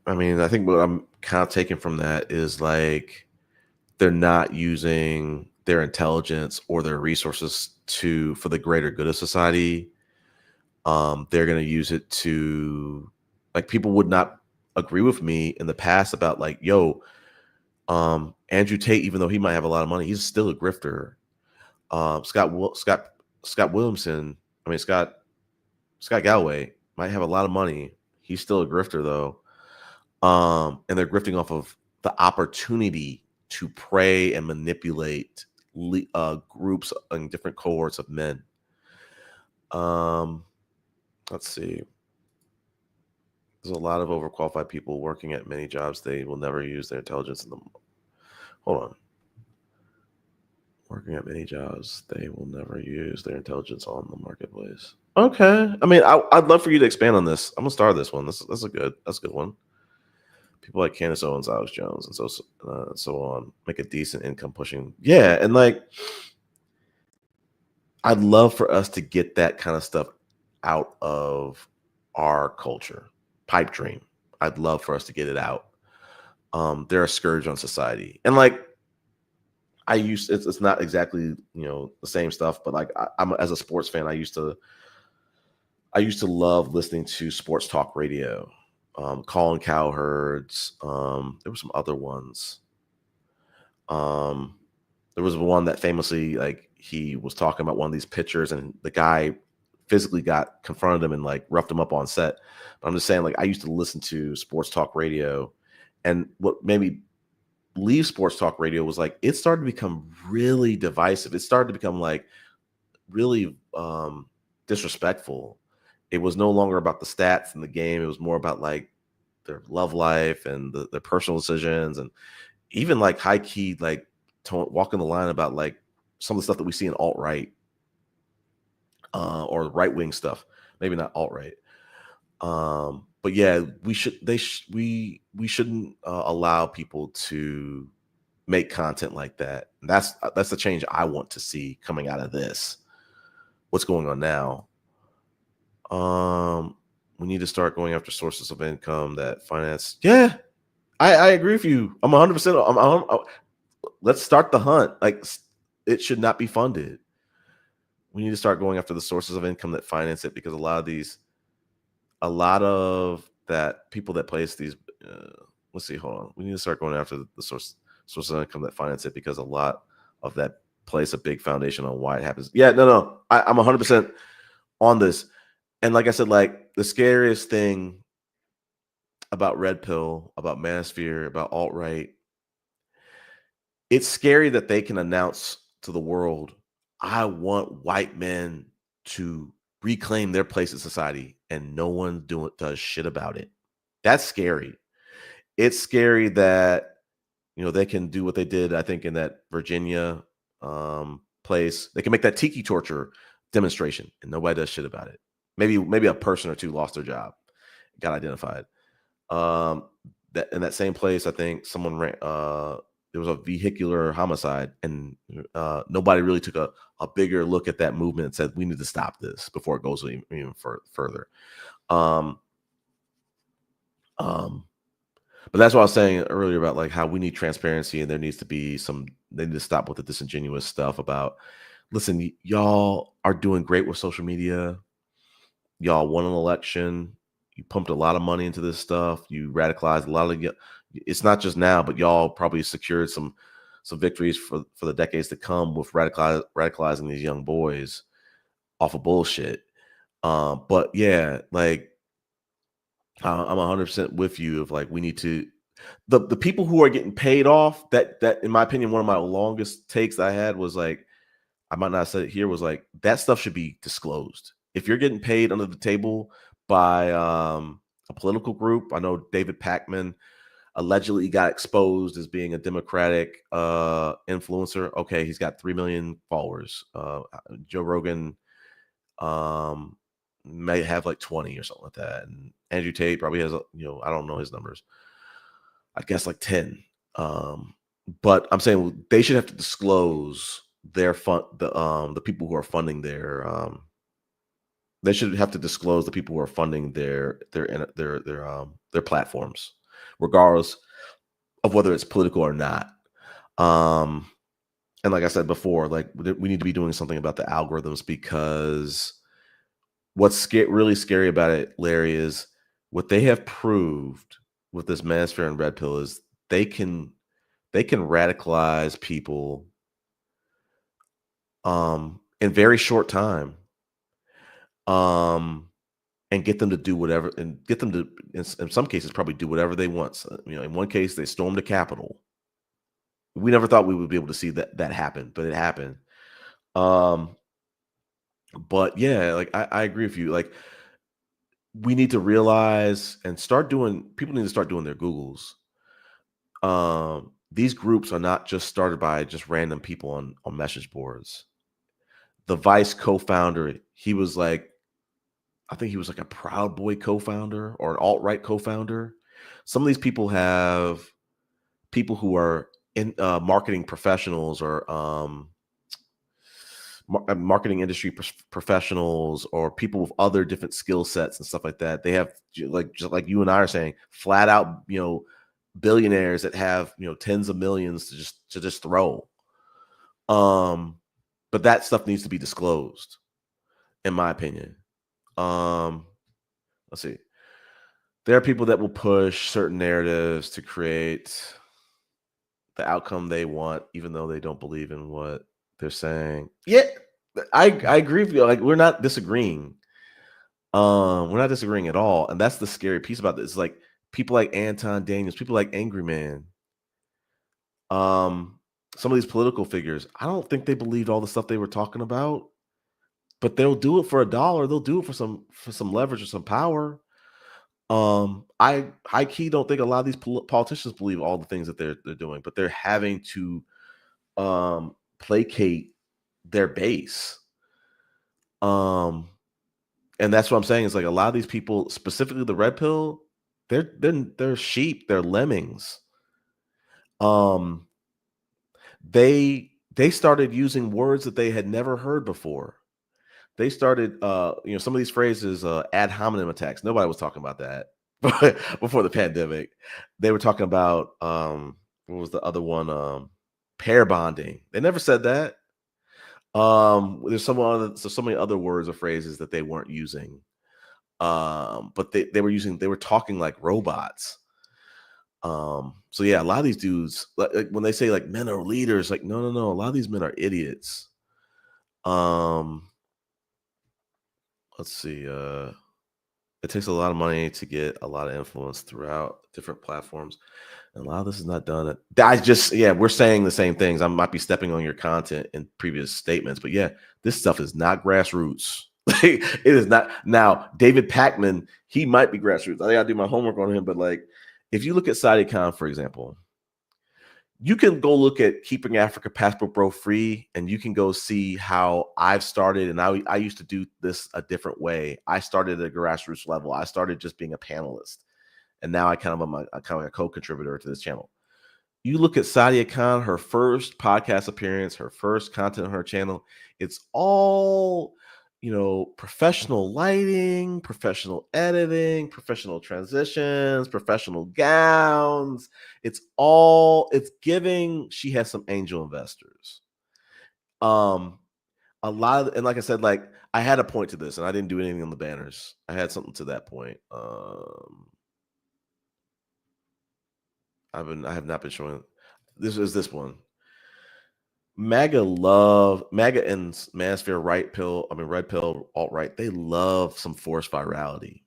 I mean, I think what I'm kind of taking from that is like they're not using their intelligence or their resources for the greater good of society. They're going to use it to, like, people would not agree with me in the past about like, yo, Andrew Tate, even though he might have a lot of money, he's still a grifter. Scott Galloway might have a lot of money. He's still a grifter though. And they're grifting off of the opportunity to prey and manipulate groups and different cohorts of men. Let's see. There's a lot of overqualified people working at many jobs. They will never use their intelligence in them. Hold on. Working at many jobs, they will never use their intelligence on the marketplace. Okay. I mean, I'd love for you to expand on this. I'm gonna start this one. That's a good one. People like Candace Owens, Alex Jones, and so on make a decent income pushing. Yeah, and like, I'd love for us to get that kind of stuff out of our culture. Pipe dream. I'd love for us to get it out. They're a scourge on society, and like, it's not exactly the same stuff, but like I'm as a sports fan, I used to love listening to sports talk radio. Colin Cowherd's. There were some other ones. There was one that famously, like, he was talking about one of these pitchers, and the guy physically confronted him and like roughed him up on set. But I'm just saying, like, I used to listen to sports talk radio, and what made me leave sports talk radio was like it started to become really divisive. It started to become like really disrespectful. It was no longer about the stats in the game. It was more about like their love life and their personal decisions, and even like high key like walking the line about like some of the stuff that we see in alt right or right wing stuff. Maybe not alt right. But yeah, we shouldn't allow people to make content like that. And that's the change I want to see coming out of this. What's going on now? We need to start going after sources of income that finance. Yeah, I agree with you. I'm 100%. Let's start the hunt. Like, it should not be funded. We need to start going after the sources of income that finance it, because a lot of that people that place these. Let's see. Hold on. We need to start going after the sources of income that finance it, because a lot of that place a big foundation on why it happens. Yeah, no. I'm 100% on this. And like I said, like the scariest thing about Red Pill, about Manosphere, about alt-right, it's scary that they can announce to the world, I want white men to reclaim their place in society, and no one does shit about it. That's scary. It's scary that they can do what they did, I think, in that Virginia place. They can make that tiki torture demonstration and nobody does shit about it. Maybe a person or two lost their job, got identified. That in that same place, I think someone ran. There was a vehicular homicide, and nobody really took a bigger look at that movement and said we need to stop this before it goes even further. But that's what I was saying earlier about like how we need transparency, and there needs to be they need to stop with the disingenuous stuff about, listen, y'all are doing great with social media. Y'all won an election. You pumped a lot of money into this stuff. You radicalized a lot of it's not just now, but y'all probably secured some victories for the decades to come with radicalizing these young boys off of bullshit. But yeah, like I'm 100% with you of like, we need to, the people who are getting paid off, that in my opinion, one of my longest takes I had was like, I might not have said it here, was like, that stuff should be disclosed. If you're getting paid under the table by a political group, I know David Pakman allegedly got exposed as being a Democratic influencer. Okay, he's got 3 million followers. Joe Rogan may have like 20 or something like that, and Andrew Tate probably has, I don't know his numbers. I guess like 10. But I'm saying they should have to disclose their the people who are funding their they should have to disclose the people who are funding their platforms, regardless of whether it's political or not. And like I said before, like we need to be doing something about the algorithms, because what's really scary about it, Larry, is what they have proved with this Manosphere and Red Pill is they can radicalize people in very short time, and get them to do whatever, and get them to, in some cases, probably do whatever they want. So, in one case, they stormed the Capitol. We never thought we would be able to see that happen, but it happened. But yeah, like I agree with you. Like, we need to realize and people need to start doing their Googles. These groups are not just started by just random people on message boards. The Vice co-founder, he was like, I think he was like a Proud Boy co-founder or an alt-right co-founder. Some of these people have people who are in marketing professionals, or marketing industry professionals, or people with other different skill sets and stuff like that. They have, like, just like you and I are saying, flat out, billionaires that have, tens of millions to just throw. But that stuff needs to be disclosed, in my opinion. Let's see. There are people that will push certain narratives to create the outcome they want, even though they don't believe in what they're saying. Yeah, I agree with you. Like, we're not disagreeing. We're not disagreeing at all. And that's the scary piece about this. Like, people like Anton Daniels, people like Angry Man, some of these political figures, I don't think they believed all the stuff they were talking about, but they'll do it for $1. They'll do it for some leverage or some power. I high key don't think a lot of these politicians believe all the things that they're doing, but they're having to placate their base. And that's what I'm saying is like a lot of these people, specifically the red pill, they're sheep, they're lemmings. Um, they started using words that they had never heard before. They started, some of these phrases, ad hominem attacks. Nobody was talking about that before the pandemic. They were talking about what was the other one? Pair bonding. They never said that. There's so many other words or phrases that they weren't using. But they were talking like robots. So yeah, a lot of these dudes, like when they say like men are leaders, like no, a lot of these men are idiots. Um, let's see. It takes a lot of money to get a lot of influence throughout different platforms. And a lot of this is not done. We're saying the same things. I might be stepping on your content in previous statements, but yeah, this stuff is not grassroots. It is not. Now, David Pakman, he might be grassroots. I gotta do my homework on him, but like, if you look at Saudi Khan, for example, you can go look at Keeping Africa Passport Bro Free, and you can go see how I've started. And I used to do this a different way. I started at a grassroots level. I started just being a panelist, and now I kind of am a kind of a co-contributor to this channel. You look at Sadia Khan, her first podcast appearance, her first content on her channel, it's all, professional lighting, professional editing, professional transitions, professional gowns. It's giving, she has some angel investors. A lot of, and like I said, like I had a point to this and I didn't do anything on the banners. I had something to that point. I have not been showing. This one. MAGA and Manosphere red pill, alt-right, they love some forced virality.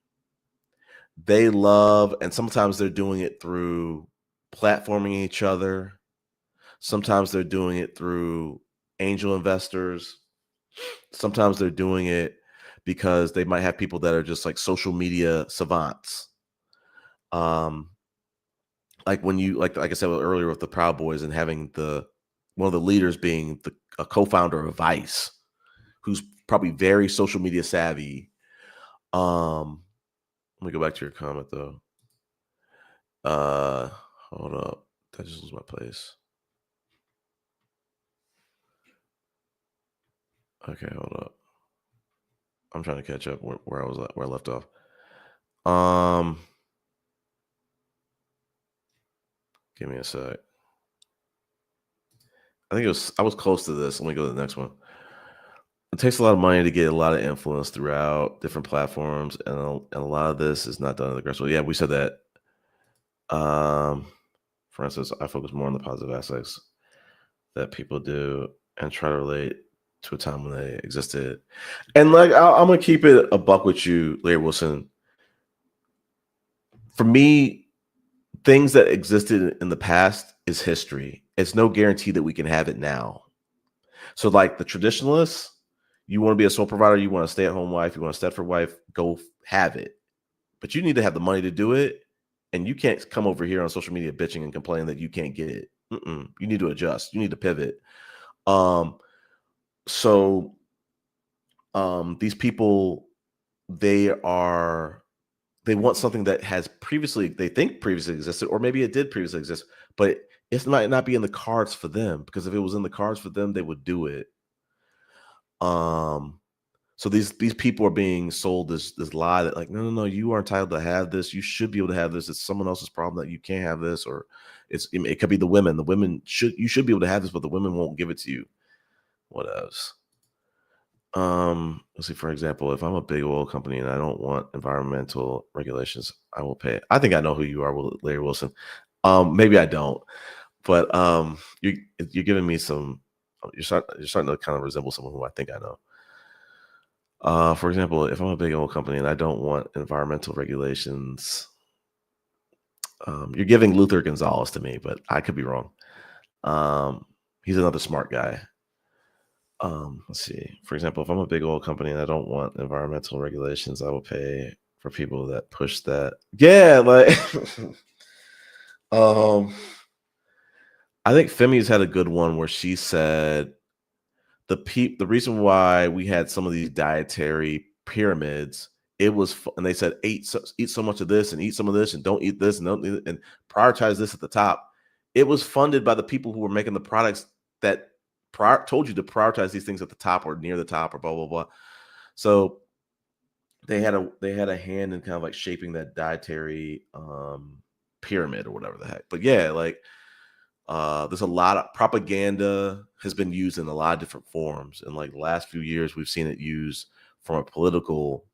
They love, and sometimes they're doing it through platforming each other. Sometimes they're doing it through angel investors. Sometimes they're doing it because they might have people that are just like social media savants. Like when you like I said earlier with the Proud Boys and having one of the leaders being a co-founder of Vice, who's probably very social media savvy. Let me go back to your comment though. Hold up. Did I just lose my place? Okay, hold up. I'm trying to catch up where I left off. Give me a sec. I was close to this. Let me go to the next one. It takes a lot of money to get a lot of influence throughout different platforms, and a lot of this is not done in the grassroots. Yeah, we said that. For instance, I focus more on the positive aspects that people do and try to relate to a time when they existed. And like, I'm gonna keep it a buck with you, Larry Wilson. For me, things that existed in the past is history. It's no guarantee that we can have it now. So, like the traditionalists, you want to be a sole provider, you want a stay-at-home wife, you want a Stepford wife, go have it. But you need to have the money to do it, and you can't come over here on social media bitching and complaining that you can't get it. You need to adjust. You need to pivot. So these people, they want something that they think previously existed, or maybe it did previously exist, but it might not be in the cards for them, because if it was in the cards for them, they would do it. So these people are being sold this lie that like, no, you are entitled to have this. You should be able to have this. It's someone else's problem that you can't have this, or it could be the women. You should be able to have this, but the women won't give it to you. What else? Let's see, for example, if I'm a big oil company and I don't want environmental regulations, I will pay. I think I know who you are, Larry Wilson. Maybe I don't, but you're giving me some. You're starting to kind of resemble someone who I think I know. For example, if I'm a big oil company and I don't want environmental regulations, you're giving Luther Gonzalez to me, but I could be wrong. He's another smart guy. Let's see. For example, if I'm a big oil company and I don't want environmental regulations, I will pay for people that push that. Yeah, like I think Femi's had a good one where she said the reason why we had some of these dietary pyramids, it was and they said eat so much of this and eat some of this and don't eat this and don't eat it, and prioritize this at the top. It was funded by the people who were making the products that told you to prioritize these things at the top or near the top or blah blah blah. So they had a hand in kind of like shaping that dietary pyramid or whatever the heck. But yeah, like there's a lot of propaganda has been used in a lot of different forms. In like the last few years, we've seen it used from a political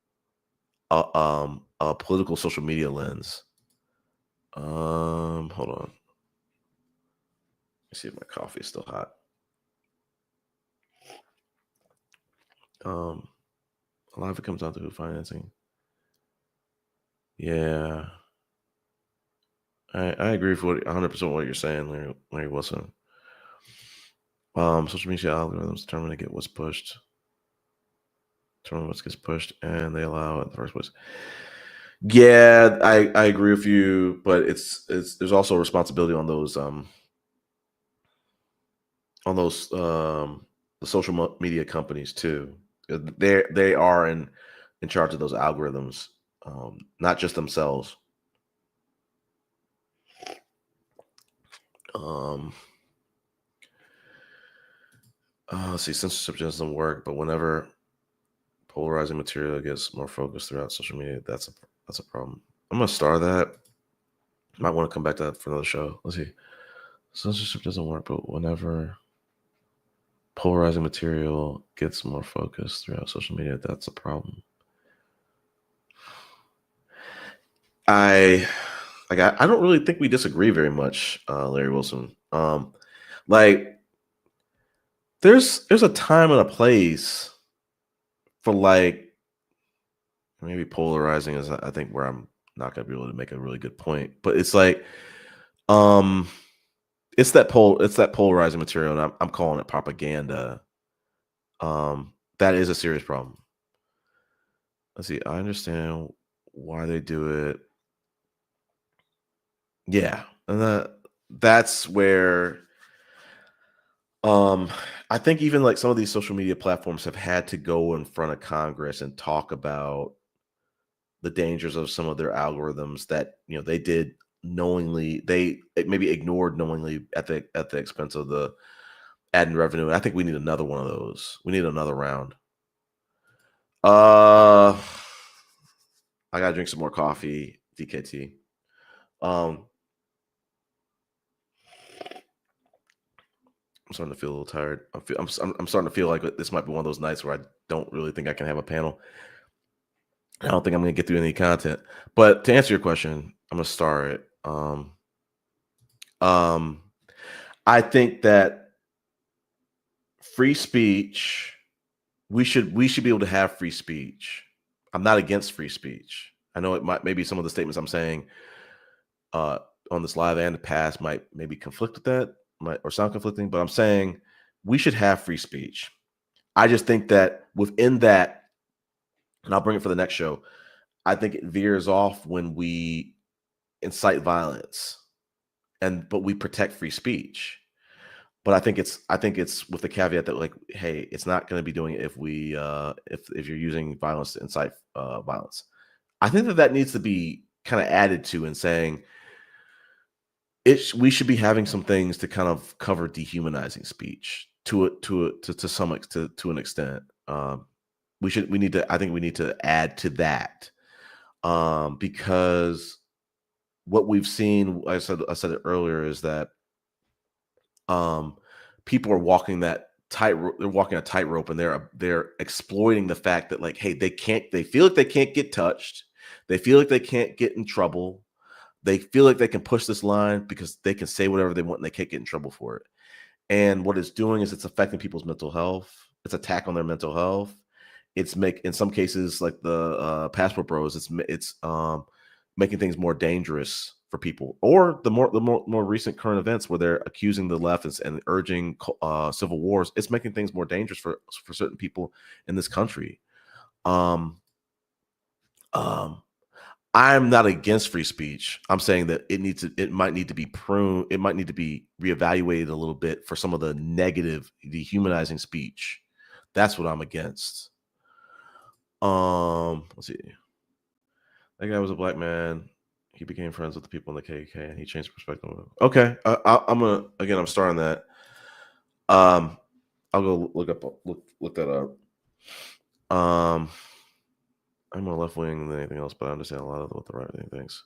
social media lens. Hold on. Let's see if my coffee is still hot. A lot of it comes down to financing. Yeah. I agree with 100% what you're saying, Larry Wilson. Social media algorithms determine to get what's pushed, determine what gets pushed, and they allow it in the first place. Yeah, I agree with you, but it's there's also a responsibility on those the social media companies too. They are in charge of those algorithms, not just themselves. Let's see, censorship doesn't work, but whenever polarizing material gets more focused throughout social media, that's a problem. I'm gonna star that. Might want to come back to that for another show. Let's see. Censorship doesn't work, but whenever polarizing material gets more focused throughout social media, that's a problem. I don't really think we disagree very much, Larry Wilson. Like there's a time and a place for like maybe polarizing is I think where I'm not gonna be able to make a really good point, but it's like it's that polarizing material, and I'm calling it propaganda. That is a serious problem. Let's see. I understand why they do it. Yeah, and that's where I think even like some of these social media platforms have had to go in front of Congress and talk about the dangers of some of their algorithms that they did knowingly. They maybe ignored knowingly at the expense of the ad and revenue. And I think we need another one of those. We need another round. I gotta drink some more coffee, DKT. I'm starting to feel a little tired. I'm starting to feel like this might be one of those nights where I don't really think I can have a panel. I don't think I'm going to get through any content. But to answer your question, I'm going to start it. I think that free speech, we should be able to have free speech. I'm not against free speech. I know it might maybe some of the statements I'm saying on this live and the past might maybe conflict with that, or sound conflicting, but I'm saying we should have free speech. I just think that within that, and I'll bring it for the next show, I think it veers off when we incite violence, but we protect free speech. But I think it's with the caveat that like, hey, it's not going to be doing it if we if you're using violence to incite violence. I think that needs to be kind of added to and saying we should be having some things to kind of cover dehumanizing speech to an extent. I think we need to add to that because what we've seen, I said it earlier, is that people are walking that tightrope. They're walking a tightrope, and they're exploiting the fact that like, hey, they feel like they can't get touched. They feel like they can't get in trouble. They feel like they can push this line because they can say whatever they want and they can't get in trouble for it. And what it's doing is it's affecting people's mental health. It's attack on their mental health. In some cases, like the Passport Bros, it's making things more dangerous for people. Or the more recent current events where they're accusing the left and urging civil wars. It's making things more dangerous for certain people in this country. I'm not against free speech. I'm saying that it might need to be pruned. It might need to be reevaluated a little bit for some of the negative, dehumanizing speech. That's what I'm against. Let's see. That guy was a black man. He became friends with the people in the KKK, and he changed perspective. Okay, I'm gonna again. I'm starting that. I'll go look that up. I'm more left wing than anything else, but I understand a lot of what the right wing thinks.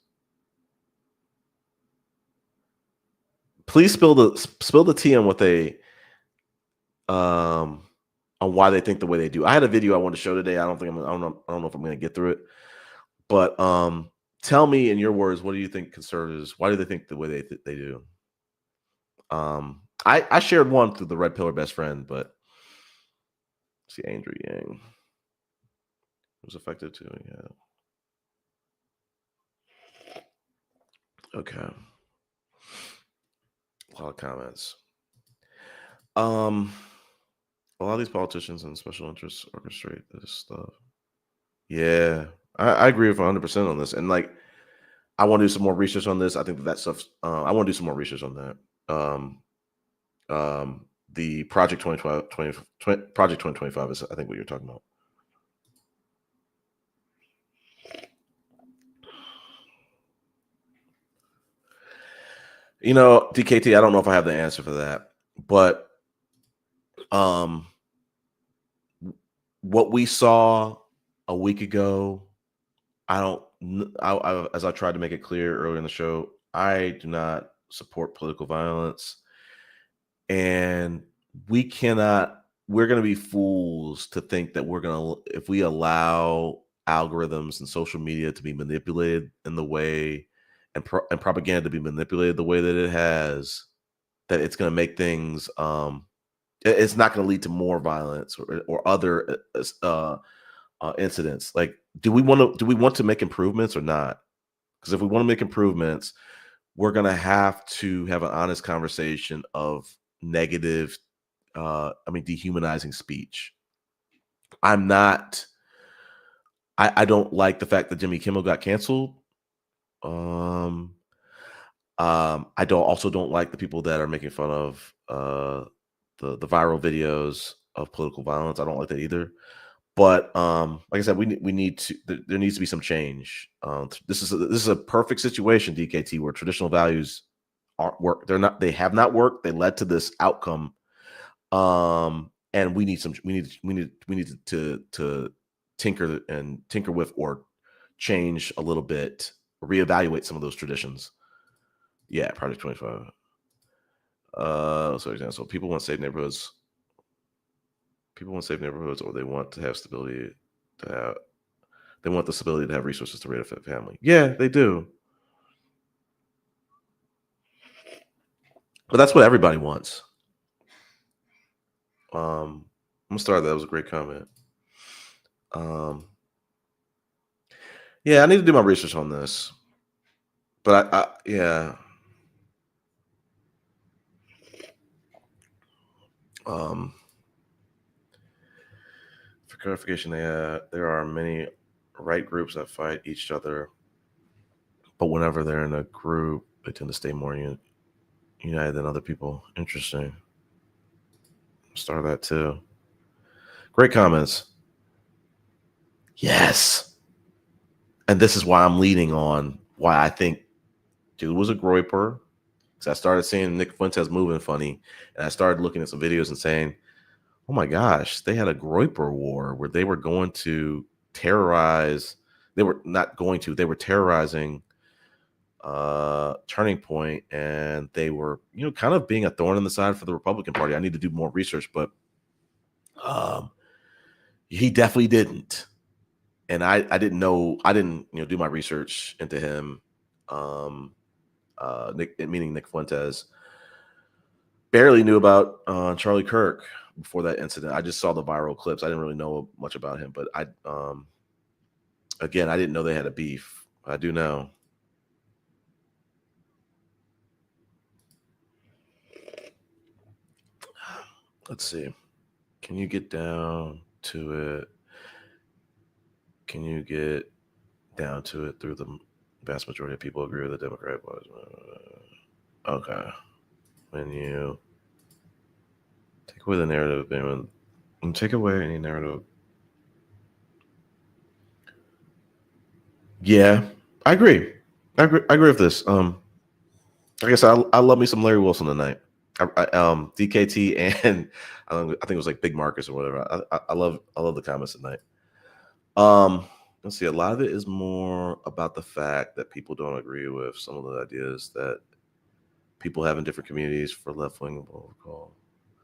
Please spill the tea on what they on why they think the way they do. I had a video I wanted to show today. I don't know if I'm going to get through it, but tell me in your words, what do you think conservatives? Why do they think the way they do? I shared one through the Red Pillar Best Friend, but see Andrew Yang was affected too. Yeah. Okay. A lot of comments. A lot of these politicians and special interests orchestrate this stuff. Yeah, I agree with 100% on this, and like I want to do some more research on this. I think that stuff. I want to do some more research on that. The Project 2025, Project 2025 is, I think, what you're talking about. You know, DKT, I don't know if I have the answer for that, but what we saw a week ago, as I tried to make it clear earlier in the show, I do not support political violence, and we're going to be fools to think that if we allow algorithms and social media to be manipulated in the way and propaganda to be manipulated the way that it has, that it's going to make things it's not going to lead to more violence or other incidents. Like, do we want to make improvements or not? Because if we want to make improvements, we're going to have an honest conversation of negative, dehumanizing speech. I don't like the fact that Jimmy Kimmel got canceled. I don't like the people that are making fun of the viral videos of political violence. I don't like that either. But like I said, there needs to be some change. This is a perfect situation, DKT, where traditional values aren't work. They have not worked. They led to this outcome. And we need to tinker with or change a little bit, reevaluate some of those traditions. Yeah, Project 25. So example, people want safe neighborhoods. People want safe neighborhoods, or they want to have stability. They want the stability to have resources to raise a family. Yeah, they do. But that's what everybody wants. I'm gonna start. That was a great comment. Yeah, I need to do my research on this. But yeah. For clarification, there are many right groups that fight each other, but whenever they're in a group, they tend to stay more united than other people. Interesting. Start that too. Great comments. Yes. And this is why I'm leading on why I think dude was a groiper. Because I started seeing Nick Fuentes moving funny, and I started looking at some videos and saying, oh my gosh, they had a groiper war where they were going to terrorize. They were not going to, they were terrorizing Turning Point, and they were, kind of being a thorn in the side for the Republican Party. I need to do more research, but he definitely didn't. And I didn't know, do my research into him. Meaning Nick Fuentes, barely knew about Charlie Kirk before that incident. I just saw the viral clips. I didn't really know much about him, but I didn't know they had a beef. I do now. Let's see. Can you get down to it? Can you get down to it through the vast majority of people agree with the Democratic Party. Okay. When you take away the narrative, and take away any narrative. Yeah, I agree. I agree with this. I guess I love me some Larry Wilson tonight. DKT and I think it was like Big Marcus or whatever. I love the comments tonight. Um, let's see. A lot of it is more about the fact that people don't agree with some of the ideas that people have in different communities for left wing,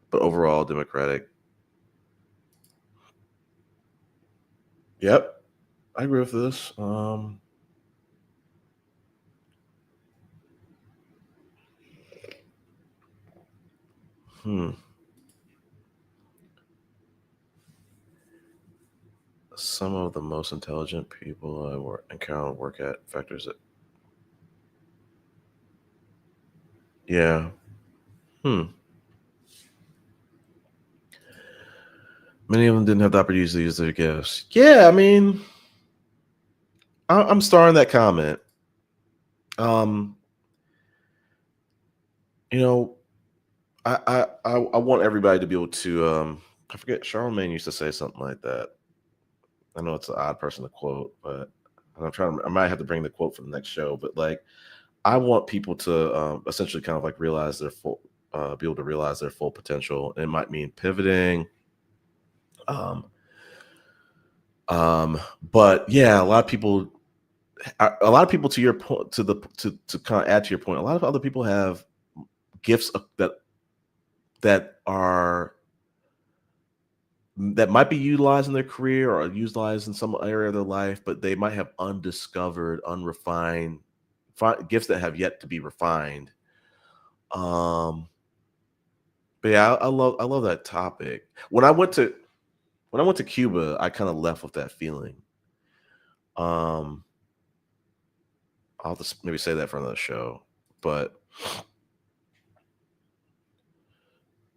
but overall Democratic. Yep, I agree with this. Hmm. Some of the most intelligent people I encounter work at factors that. Yeah. Hmm. Many of them didn't have the opportunity to use their gifts. Yeah, I mean, I'm starring that comment. Um, you know, I want everybody to be able to. I forget. Charlemagne used to say something like that. I know it's an odd person to quote, but I'm trying. I might have to bring the quote for the next show. But like, I want people to essentially kind of like realize their full, be able to realize their full potential. It might mean pivoting. Um, but yeah, a lot of people to your point, to kind of add to your point, a lot of other people have gifts that that might be utilized in their career or utilized in some area of their life, but they might have undiscovered, unrefined gifts that have yet to be refined. Um, but yeah, I love that topic. When I went to Cuba, I kind of left with that feeling. Um, I'll just maybe say that for another show, but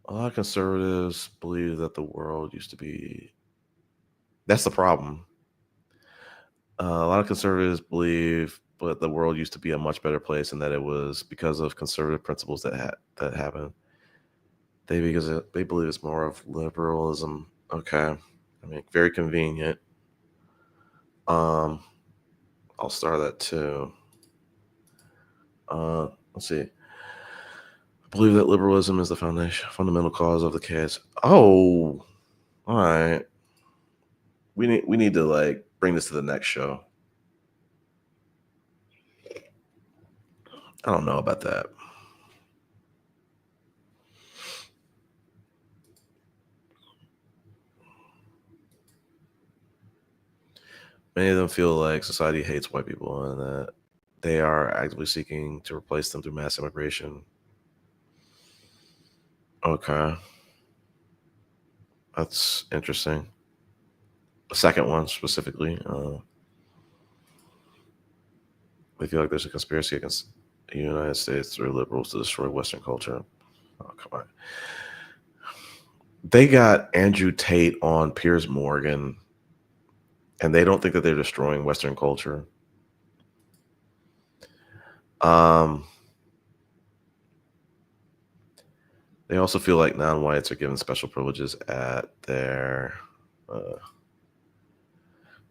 a lot of conservatives believe that the world used to be. That's the problem. A lot of conservatives believe, but the world used to be a much better place, and that it was because of conservative principles that happened. They believe it's more of liberalism. Okay, I mean, very convenient. Um, I'll start that too. Let's see. I believe that liberalism is the fundamental cause of the chaos. Oh, all right. We need to like bring this to the next show. I don't know about that. Many of them feel like society hates white people and that they are actively seeking to replace them through mass immigration. Okay, that's interesting. The second one specifically, they feel like there's a conspiracy against the United States through liberals to destroy Western culture. Oh, come on. They got Andrew Tate on Piers Morgan, and they don't think that they're destroying Western culture. Um, they also feel like non-whites are given special privileges at their.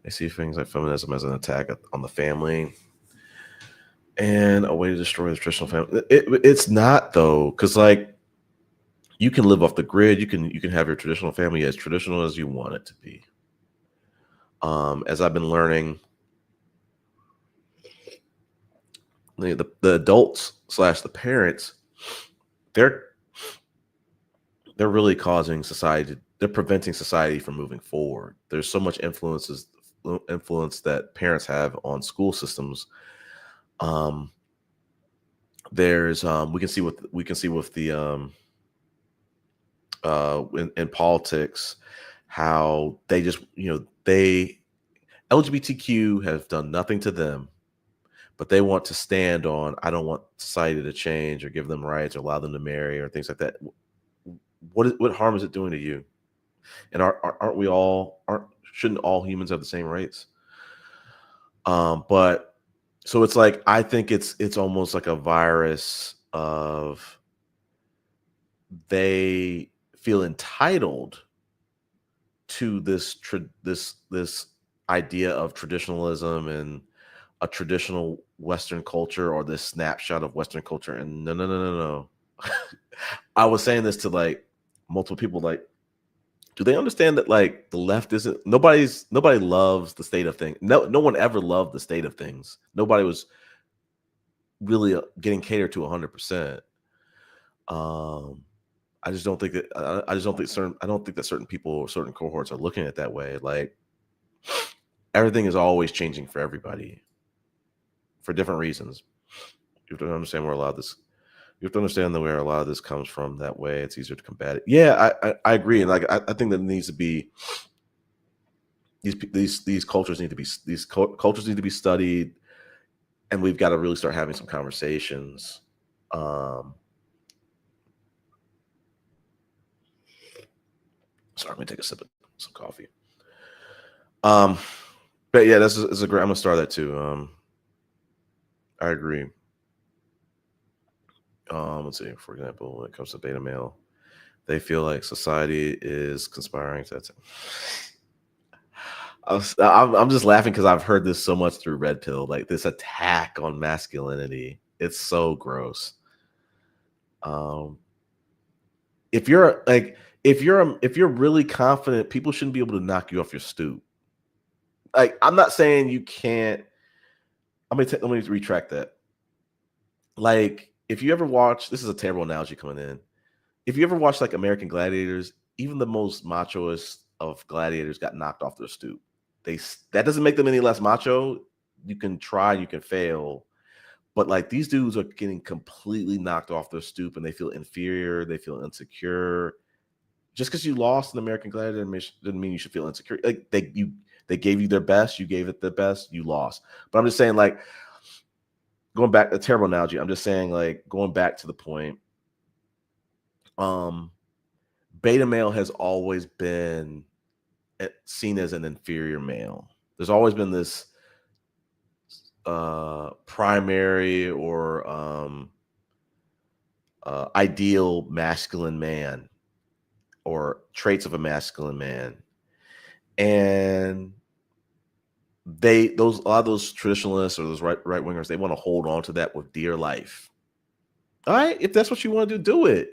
They see things like feminism as an attack on the family and a way to destroy the traditional family. It's not though, because like you can live off the grid. You can have your traditional family as traditional as you want it to be. As I've been learning, the adults slash the parents, they're they're really causing society. They're preventing society from moving forward. There's so much influence that parents have on school systems. Um, there's we can see with the in politics how they just they LGBTQ have done nothing to them, but they want to stand on I don't want society to change or give them rights or allow them to marry or things like that. What harm is it doing to you? And aren't we all aren't shouldn't all humans have the same rights? But so it's like I think it's almost like a virus of they feel entitled to this idea of traditionalism and a traditional Western culture or this snapshot of Western culture. And no, no, no, no, no. I was saying this to like multiple people, like, do they understand that like the left isn't nobody loves the state of things. No one ever loved the state of things. Nobody was really getting catered to 100%. Um, I just don't think that I just don't think certain I don't think that certain people or certain cohorts are looking at it that way. Like everything is always changing for everybody for different reasons. You have to understand where a lot of this. You have to understand that where a lot of this comes from. That way, it's easier to combat it. Yeah, I agree, and like I think that it needs to be these cultures need to be cultures need to be studied, and we've got to really start having some conversations. Sorry, let me take a sip of some coffee. But yeah, this is a great. I'm gonna start that too. I agree. Let's see. For example, when it comes to beta male, they feel like society is conspiring. That's it. I'm just laughing because I've heard this so much through Red Pill, like this attack on masculinity. It's so gross. Um, if you're really confident, people shouldn't be able to knock you off your stoop. Like I'm not saying you can't. Let me retract that. Like if you ever watch, this is a terrible analogy coming in. If you ever watch like American Gladiators, even the most machoist of gladiators got knocked off their stoop. That doesn't make them any less macho. You can try, you can fail, but like these dudes are getting completely knocked off their stoop, and they feel inferior, they feel insecure. Just because you lost an American Gladiator doesn't mean you should feel insecure. Like they gave you their best, you gave it the best, you lost. But I'm just saying, like going back, a terrible analogy. I'm just saying, like going back to the point. Beta male has always been seen as an inferior male. There's always been this primary or ideal masculine man or traits of a masculine man, and a lot of those traditionalists or those right wingers, they want to hold on to that with dear life. All right, if that's what you want to do it.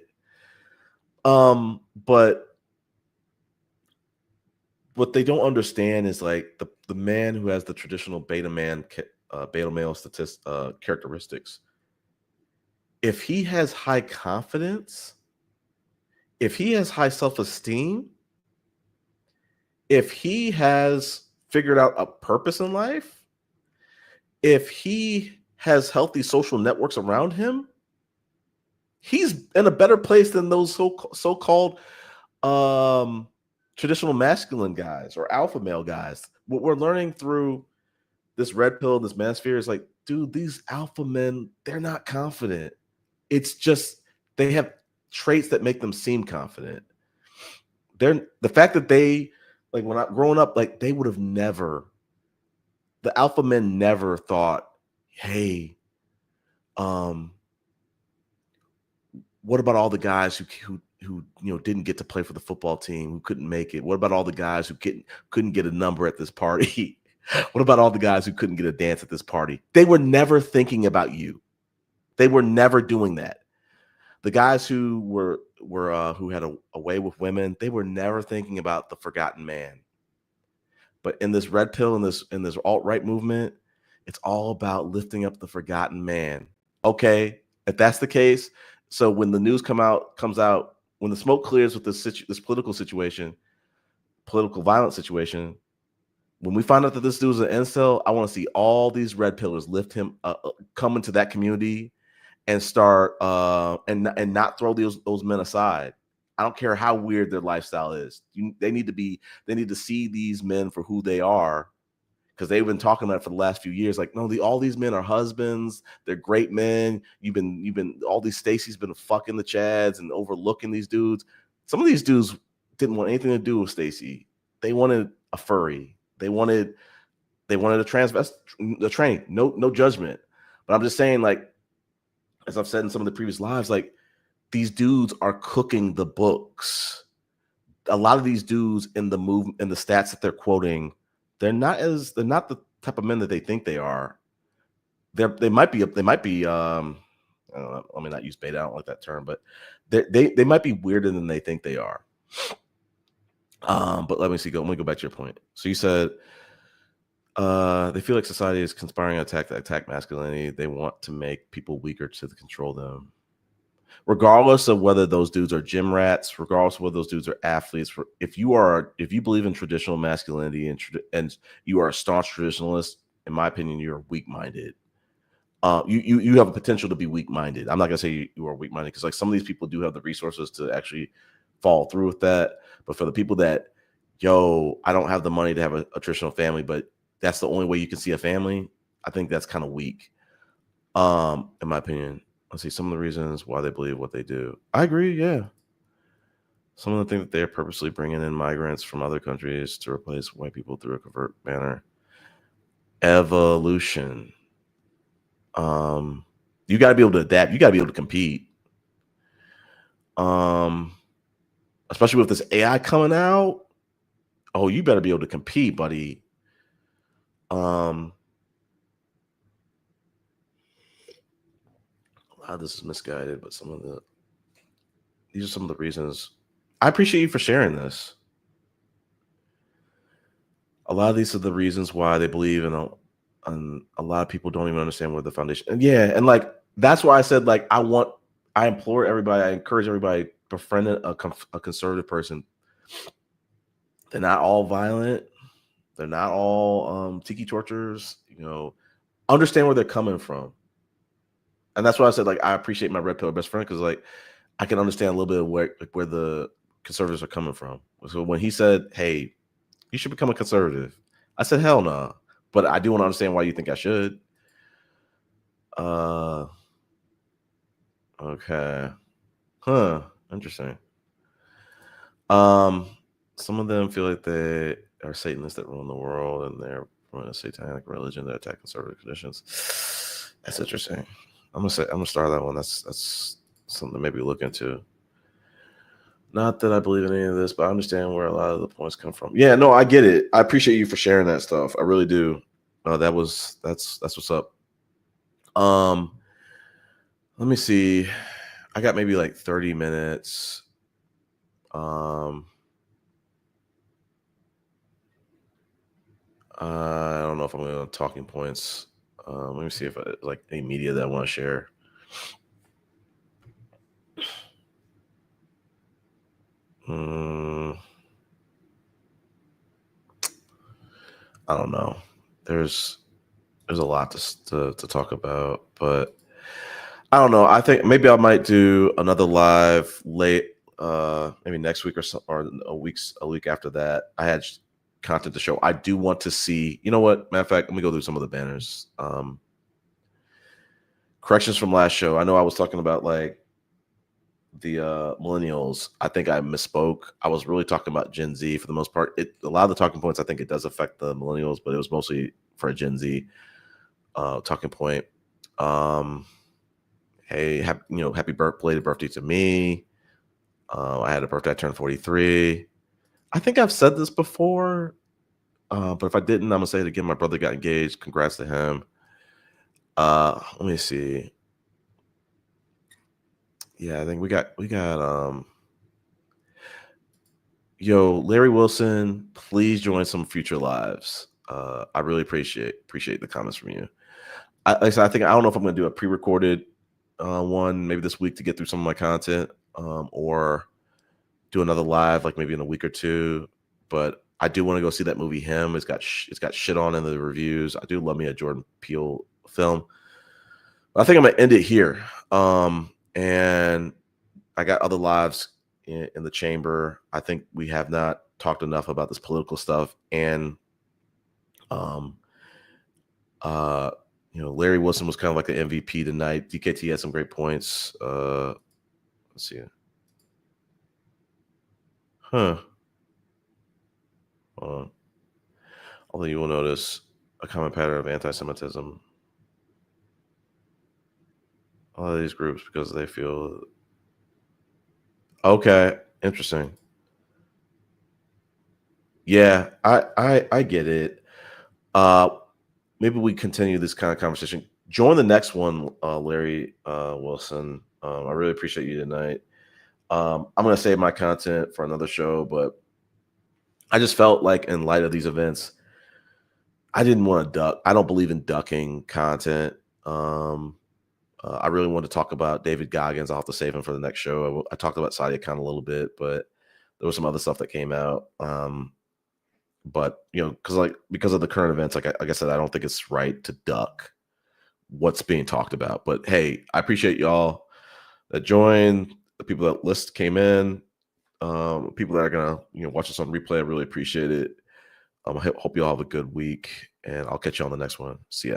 But what they don't understand is like the man who has the traditional beta male characteristics. If he has high confidence, if he has high self-esteem, if he has figured out a purpose in life, if he has healthy social networks around him, he's in a better place than those so-called traditional masculine guys or alpha male guys. What we're learning through this red pill, this manosphere is like, dude, these alpha men, they're not confident. It's just they have traits that make them seem confident. The fact that they, like when I growing up, like they would have never, the alpha men never thought, hey, what about all the guys who didn't get to play for the football team, who couldn't make it? What about all the guys who couldn't get a number at this party? What about all the guys who couldn't get a dance at this party? They were never thinking about you. They were never doing that. The guys who who had a way with women, they were never thinking about the forgotten man. But in this red pill, in this alt-right movement, it's all about lifting up the forgotten man. Okay, if that's the case, so when the news comes out, when the smoke clears with this political violence situation, when we find out that this dude's an incel, I want to see all these red pillars lift him, come into that community and start and not throw those men aside. I don't care how weird their lifestyle is. They need to see these men for who they are, because they've been talking about it for the last few years. Like, no, all these men are husbands. They're great men. You've been all these Stacy's been fucking the Chads and overlooking these dudes. Some of these dudes didn't want anything to do with Stacy. They wanted a furry. They wanted They wanted to transvest the train. No judgment. But I'm just saying, like, as I've said in some of the previous lives, like, these dudes are cooking the books. A lot of these dudes in the in the stats that they're quoting, they're not the type of men that they think they are. They might be I don't know, let me not use beta. I don't like that term, but they might be weirder than they think they are. But let me go back to your point. So you said they feel like society is conspiring to attack masculinity. They want to make people weaker to control them. Regardless of whether those dudes are gym rats, regardless of whether those dudes are athletes, if you believe in traditional masculinity and you are a staunch traditionalist, in my opinion, you're weak-minded. You have a potential to be weak-minded. I'm not gonna say you are weak-minded because like some of these people do have the resources to actually follow through with that. But for the people that, I don't have the money to have a traditional family, but that's the only way you can see a family, I think that's kind of weak. In my opinion. Let's see some of the reasons why they believe what they do. I agree, yeah. Some of the things that they are purposely bringing in migrants from other countries to replace white people through a covert manner. Evolution. You got to be able to adapt. You got to be able to compete. Especially with this AI coming out. Oh, you better be able to compete, buddy. A lot of this is misguided, but these are some of the reasons. I appreciate you for sharing this. A lot of these are the reasons why they believe in a lot of people don't even understand what the foundation. And yeah, and like that's why I said like I implore everybody, I encourage everybody befriend a conservative person. They're not all violent. They're not all tiki torturers. Understand where they're coming from. And that's why I said like I appreciate my red pill best friend because like I can understand a little bit of where the conservatives are coming from. So when he said, "Hey, you should become a conservative," I said, "Hell no." Nah. But I do want to understand why you think I should. Okay. Huh. Interesting. Some of them feel like they are Satanists that rule the world and they're from a satanic religion that attack conservative traditions. That's interesting. I'm gonna start that one. That's something to maybe look into. Not that I believe in any of this, but I understand where a lot of the points come from. Yeah, no, I get it. I appreciate you for sharing that stuff. I really do. That's what's up. Let me see. I got maybe like 30 minutes. I don't know if I'm going to talking points. Let me see if I like any media that I want to share. I don't know. There's a lot to talk about, but I don't know. I think maybe I might do another live late, maybe next week or a week after that. I had content to show. I do want to see. You know what? Matter of fact, let me go through some of the banners. Corrections from last show. I know I was talking about like the millennials. I think I misspoke. I was really talking about Gen Z for the most part. A lot of the talking points, I think it does affect the millennials, but it was mostly for a Gen Z talking point. Hey, happy birthday to me. I had a birthday. I turned 43. I think I've said this before, but if I didn't, I'm gonna say it again. My brother got engaged. Congrats to him. Let me see. Yeah, I think we got Larry Wilson, please join some future lives. I really appreciate the comments from you. I think I don't know if I'm going to do a pre-recorded one maybe this week to get through some of my content, or do another live like maybe in a week or two. But I do want to go see that movie. Him. It's got shit on in the reviews. I do love me a Jordan Peele film. I think I'm going to end it here. And I got other lives in the chamber. I think we have not talked enough about this political stuff. And, Larry Wilson was kind of like the MVP tonight. DKT had some great points. Let's see. Although you will notice a common pattern of anti-Semitism. All of these groups because they feel okay. Interesting. Yeah, I get it. Uh, maybe we continue this kind of conversation. Join the next one, Larry Wilson. I really appreciate you tonight. I'm gonna save my content for another show, but I just felt like in light of these events, I didn't want to duck. I don't believe in ducking content. Um, I really wanted to talk about David Goggins. I'll have to save him for the next show. I talked about Sadia Khan a little bit, but there was some other stuff that came out. But because of the current events, like I said, I don't think it's right to duck what's being talked about. But hey, I appreciate y'all that joined, the people that list came in, people that are gonna watch this on replay. I really appreciate it. I hope you all have a good week, and I'll catch you on the next one. See ya.